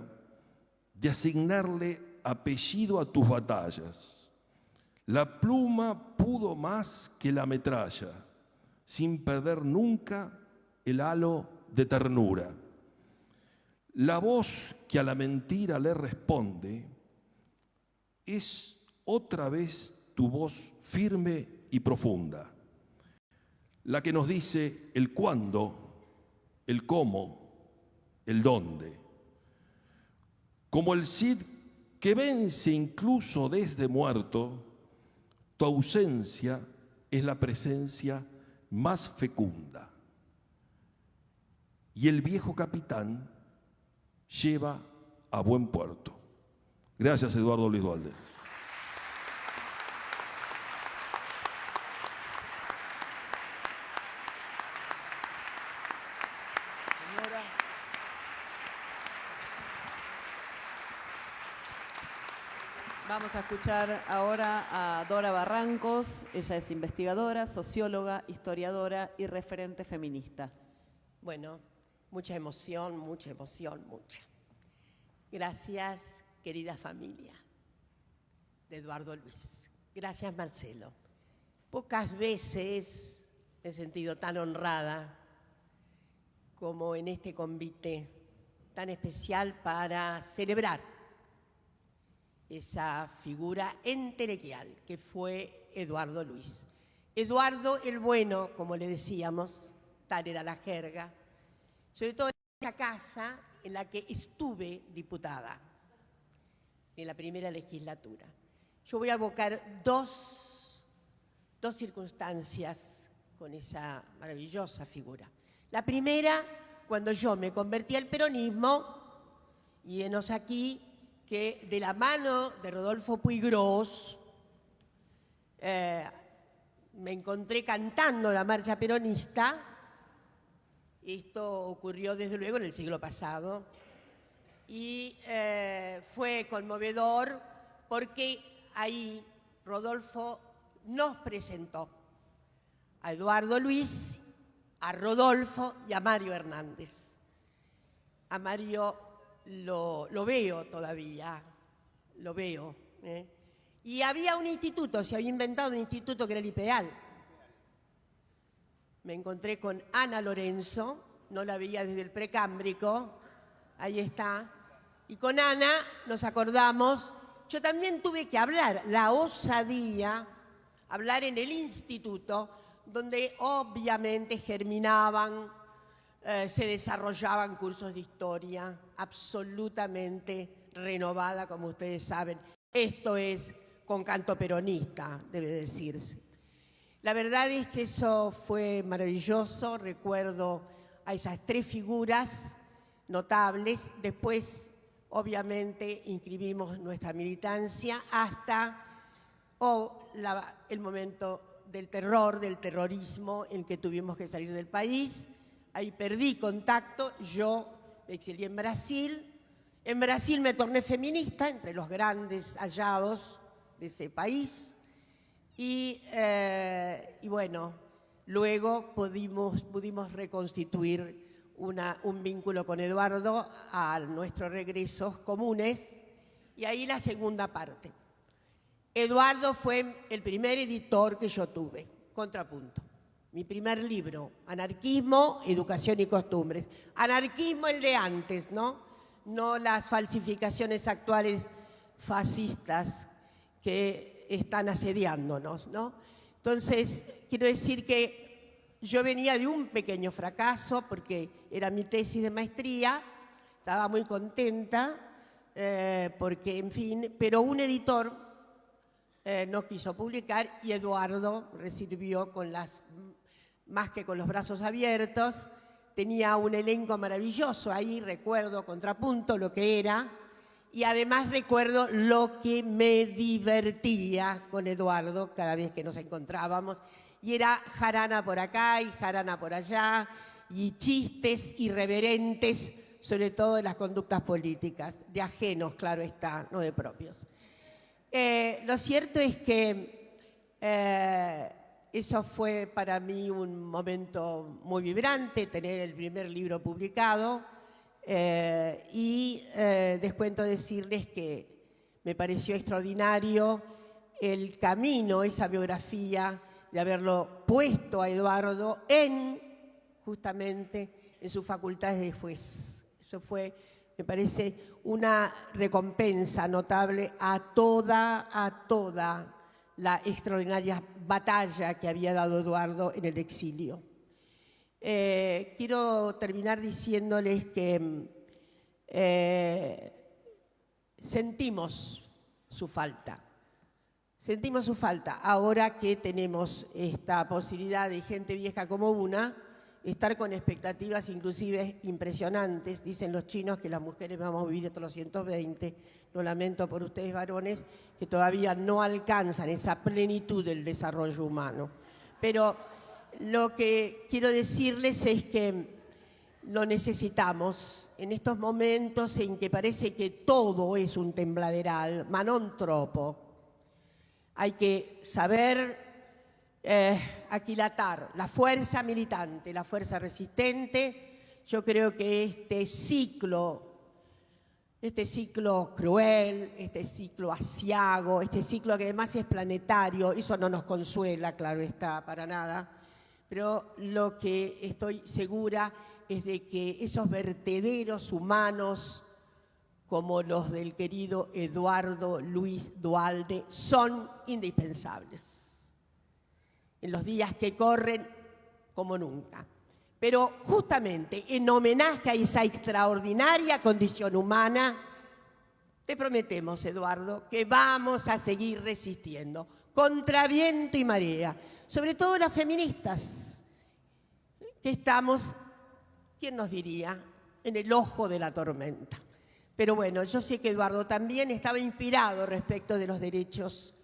de asignarle apellido a tus batallas. La pluma pudo más que la metralla, sin perder nunca el halo de ternura. La voz que a la mentira le responde es otra vez tu voz firme y profunda, la que nos dice el cuándo, el cómo, el dónde. Como el Cid que vence incluso desde muerto, tu ausencia es la presencia más fecunda. Y el viejo capitán lleva a buen puerto. Gracias, Eduardo Luis Duhalde.
Vamos a escuchar ahora a Dora Barrancos. Ella es investigadora, socióloga, historiadora y referente feminista.
Bueno, mucha emoción, mucha. Gracias, querida familia de Eduardo Luis. Gracias, Marcelo. Pocas veces me he sentido tan honrada como en este convite tan especial para celebrar esa figura entelequial que fue Eduardo Luis. Eduardo el Bueno, como le decíamos, tal era la jerga, sobre todo en esta casa en la que estuve diputada, en la primera legislatura. Yo voy a evocar dos circunstancias con esa maravillosa figura. La primera, cuando yo me convertí al peronismo, y enos aquí que de la mano de Rodolfo Puiggrós me encontré cantando la marcha peronista Esto ocurrió desde luego en el siglo pasado y fue conmovedor porque ahí Rodolfo nos presentó a Eduardo Luis, a Rodolfo y a Mario Hernández. A Mario lo veo todavía, lo veo. Y había un instituto, se había inventado un instituto que era el IPEAL. Me encontré con Ana Lorenzo, no la veía desde el precámbrico, ahí está. Y con Ana nos acordamos, yo también tuve que hablar, la osadía, hablar en el instituto, donde obviamente germinaban, se desarrollaban cursos de historia, absolutamente renovada, como ustedes saben. Esto es con canto peronista, debe decirse. La verdad es que eso fue maravilloso, recuerdo a esas tres figuras notables. Después, obviamente, inscribimos nuestra militancia hasta el momento del terror, del terrorismo, en que tuvimos que salir del país. Ahí perdí contacto, yo me exilié en Brasil. En Brasil me torné feminista, entre los grandes hallados de ese país. Y bueno, luego pudimos reconstituir un vínculo con Eduardo a nuestros regresos comunes. Y ahí la segunda parte. Eduardo fue el primer editor que yo tuve, Contrapunto. Mi primer libro, Anarquismo, Educación y Costumbres. Anarquismo el de antes, ¿no? No las falsificaciones actuales fascistas que están asediándonos, ¿no? Entonces, quiero decir que yo venía de un pequeño fracaso porque era mi tesis de maestría, estaba muy contenta porque, en fin, pero un editor no quiso publicar y Eduardo recibió más que con los brazos abiertos. Tenía un elenco maravilloso ahí, recuerdo Contrapunto, lo que era, y además recuerdo lo que me divertía con Eduardo cada vez que nos encontrábamos, y era jarana por acá y jarana por allá, y chistes irreverentes, sobre todo de las conductas políticas, de ajenos, claro está, no de propios. Lo cierto es que eso fue para mí un momento muy vibrante, tener el primer libro publicado, y descuento decirles que me pareció extraordinario el camino, esa biografía, de haberlo puesto a Eduardo justamente en sus facultades de juez. Eso fue, me parece, una recompensa notable a toda la extraordinaria batalla que había dado Eduardo en el exilio. Quiero terminar diciéndoles que sentimos su falta. Sentimos su falta ahora que tenemos esta posibilidad de gente vieja como una, estar con expectativas inclusive impresionantes. Dicen los chinos que las mujeres vamos a vivir hasta los 120. Lo lamento por ustedes varones que todavía no alcanzan esa plenitud del desarrollo humano. Pero lo que quiero decirles es que lo necesitamos en estos momentos en que parece que todo es un tembladeral, ma non troppo. Hay que saber aquilatar la fuerza militante, la fuerza resistente. Yo creo que este ciclo cruel, este ciclo aciago, este ciclo que además es planetario, eso no nos consuela, claro está, para nada, pero lo que estoy segura es de que esos vertederos humanos como los del querido Eduardo Luis Duhalde son indispensables en los días que corren como nunca. Pero justamente en homenaje a esa extraordinaria condición humana, te prometemos, Eduardo, que vamos a seguir resistiendo contra viento y marea, sobre todo las feministas, que estamos, ¿quién nos diría?, en el ojo de la tormenta. Pero bueno, yo sé que Eduardo también estaba inspirado respecto de los derechos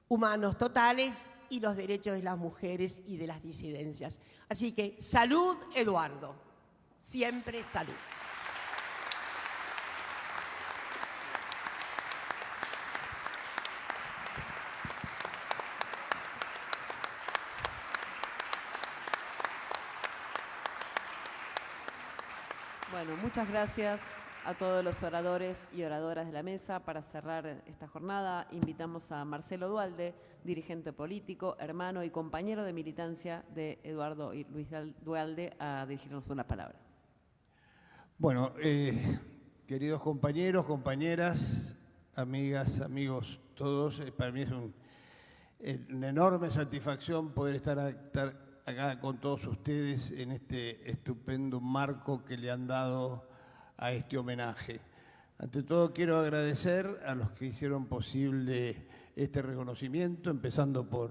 humanos totales y los derechos de las mujeres y de las disidencias. Así que, salud, Eduardo. Siempre salud.
Bueno, muchas gracias a todos los oradores y oradoras de la mesa. Para cerrar esta jornada, invitamos a Marcelo Duhalde, dirigente político, hermano y compañero de militancia de Eduardo y Luis Duhalde, a dirigirnos una palabra.
Bueno, queridos compañeros, compañeras, amigas, amigos, todos, para mí es una enorme satisfacción poder estar acá con todos ustedes en este estupendo marco que le han dado a este homenaje. Ante todo quiero agradecer a los que hicieron posible este reconocimiento, empezando por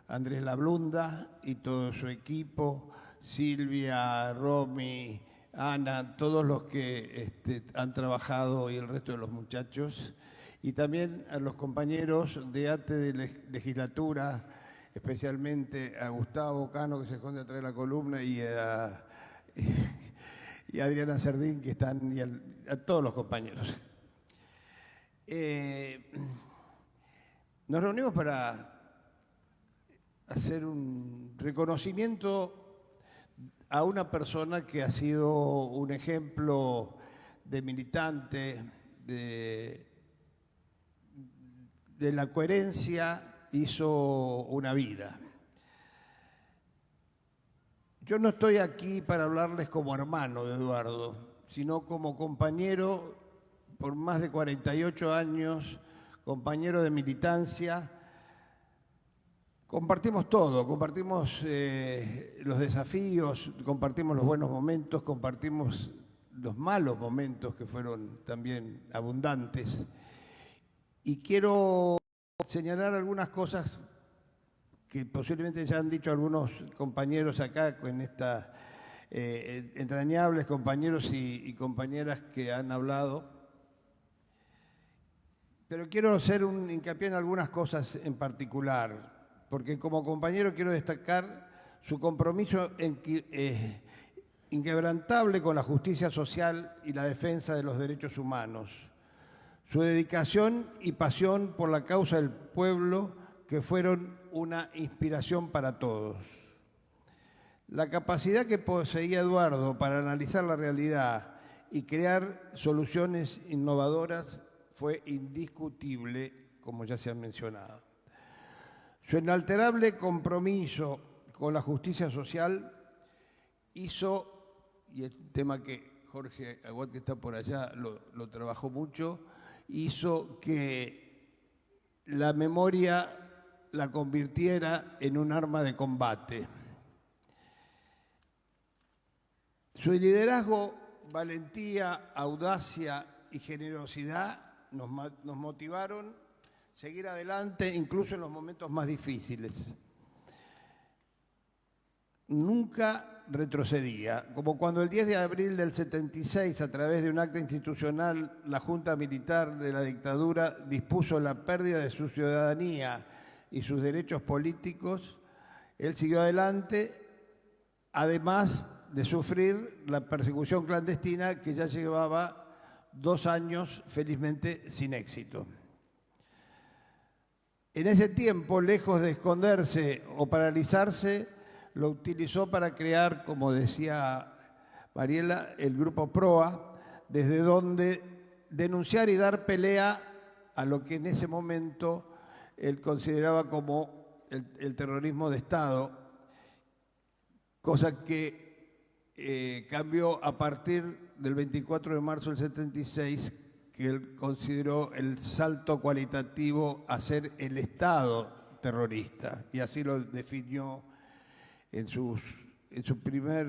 Andrés Lablunda y todo su equipo, Silvia, Romy, Ana, todos los que han trabajado y el resto de los muchachos, y también a los compañeros de ATE de legislatura, especialmente a Gustavo Cano, que se esconde atrás de la columna, y a Adriana Cerdín, que están, y a todos los compañeros. Nos reunimos para hacer un reconocimiento a una persona que ha sido un ejemplo de militante, de la coherencia, hizo una vida. Yo no estoy aquí para hablarles como hermano de Eduardo, sino como compañero por más de 48 años, compañero de militancia. Compartimos todo, compartimos los desafíos, compartimos los buenos momentos, compartimos los malos momentos que fueron también abundantes. Y quiero señalar algunas cosas que posiblemente ya han dicho algunos compañeros acá, en estas entrañables compañeros y compañeras que han hablado. Pero quiero hacer un hincapié en algunas cosas en particular, porque como compañero quiero destacar su compromiso inquebrantable con la justicia social y la defensa de los derechos humanos, su dedicación y pasión por la causa del pueblo, que fueron una inspiración para todos. La capacidad que poseía Eduardo para analizar la realidad y crear soluciones innovadoras fue indiscutible, como ya se ha mencionado. Su inalterable compromiso con la justicia social hizo, y el tema que Jorge Aguad, que está por allá, lo trabajó mucho, hizo que la memoria la convirtiera en un arma de combate. Su liderazgo, valentía, audacia y generosidad nos motivaron a seguir adelante incluso en los momentos más difíciles. Nunca retrocedía, como cuando el 10 de abril del 76, a través de un acta institucional, la Junta Militar de la dictadura dispuso la pérdida de su ciudadanía y sus derechos políticos. Él siguió adelante, además de sufrir la persecución clandestina que ya llevaba 2 años, felizmente sin éxito. En ese tiempo, lejos de esconderse o paralizarse, lo utilizó para crear, como decía Mariela, el Grupo PROA, desde donde denunciar y dar pelea a lo que en ese momento él consideraba como el terrorismo de Estado, cosa que cambió a partir del 24 de marzo del 76, que él consideró el salto cualitativo a ser el Estado terrorista, y así lo definió en su primer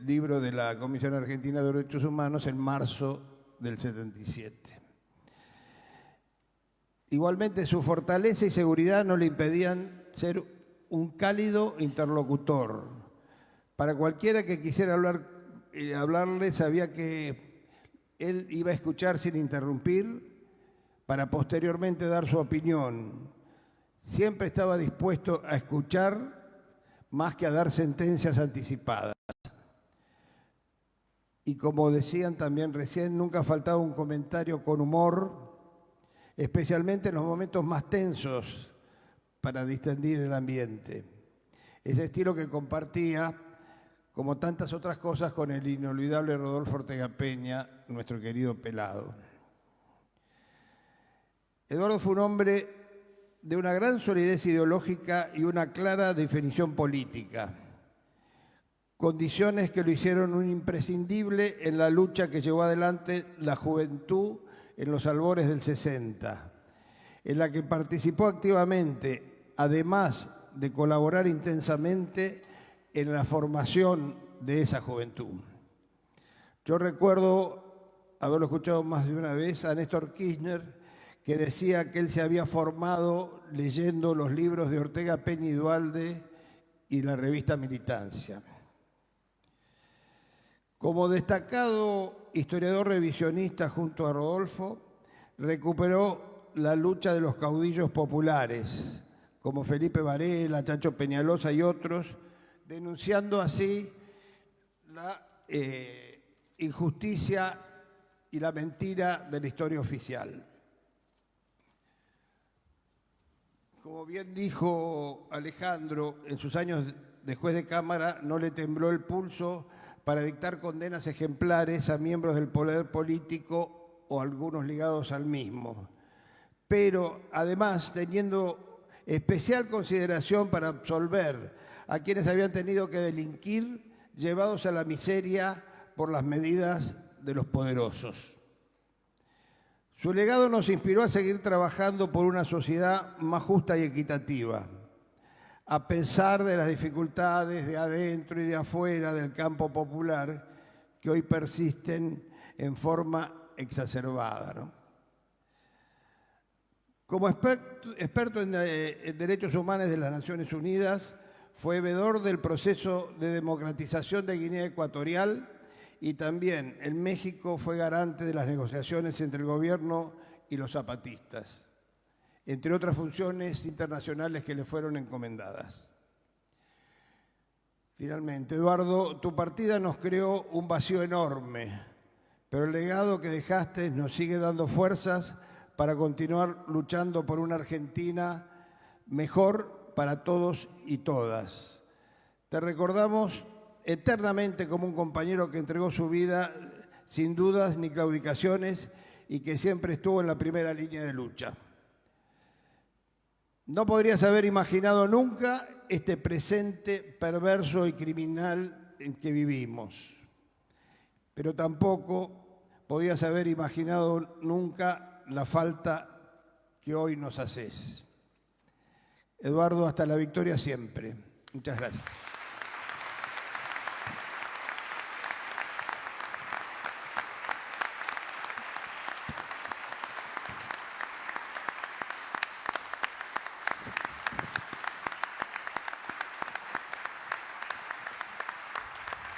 libro de la Comisión Argentina de Derechos Humanos en marzo del 77. Igualmente, su fortaleza y seguridad no le impedían ser un cálido interlocutor. Para cualquiera que quisiera hablarle, sabía que él iba a escuchar sin interrumpir para posteriormente dar su opinión. Siempre estaba dispuesto a escuchar más que a dar sentencias anticipadas. y como decían también recién, nunca faltaba un comentario con humor, especialmente en los momentos más tensos para distendir el ambiente. Ese estilo que compartía, como tantas otras cosas, con el inolvidable Rodolfo Ortega Peña, nuestro querido pelado. Eduardo fue un hombre de una gran solidez ideológica y una clara definición política, condiciones que lo hicieron un imprescindible en la lucha que llevó adelante la juventud en los albores del 60, en la que participó activamente, además de colaborar intensamente en la formación de esa juventud. Yo recuerdo haberlo escuchado más de una vez a Néstor Kirchner, que decía que él se había formado leyendo los libros de Ortega Peña y Duhalde y la revista Militancia. Como destacado historiador revisionista junto a Rodolfo, recuperó la lucha de los caudillos populares, como Felipe Varela, Chacho Peñalosa y otros, denunciando así la injusticia y la mentira de la historia oficial. Como bien dijo Alejandro, en sus años de juez de Cámara no le tembló el pulso para dictar condenas ejemplares a miembros del poder político o algunos ligados al mismo. Pero además teniendo especial consideración para absolver a quienes habían tenido que delinquir, llevados a la miseria por las medidas de los poderosos. Su legado nos inspiró a seguir trabajando por una sociedad más justa y equitativa, a pesar de las dificultades de adentro y de afuera del campo popular que hoy persisten en forma exacerbada, ¿no? Como experto en derechos humanos de las Naciones Unidas, fue veedor del proceso de democratización de Guinea Ecuatorial y también en México fue garante de las negociaciones entre el gobierno y los zapatistas, entre otras funciones internacionales que le fueron encomendadas. Finalmente, Eduardo, tu partida nos creó un vacío enorme, pero el legado que dejaste nos sigue dando fuerzas para continuar luchando por una Argentina mejor para todos y todas. Te recordamos eternamente como un compañero que entregó su vida sin dudas ni claudicaciones y que siempre estuvo en la primera línea de lucha. No podrías haber imaginado nunca este presente perverso y criminal en que vivimos, pero tampoco podías haber imaginado nunca la falta que hoy nos haces. Eduardo, hasta la victoria siempre. Muchas gracias.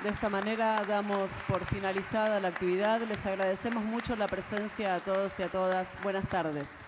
De esta manera damos por finalizada la actividad. Les agradecemos mucho la presencia a todos y a todas. Buenas tardes.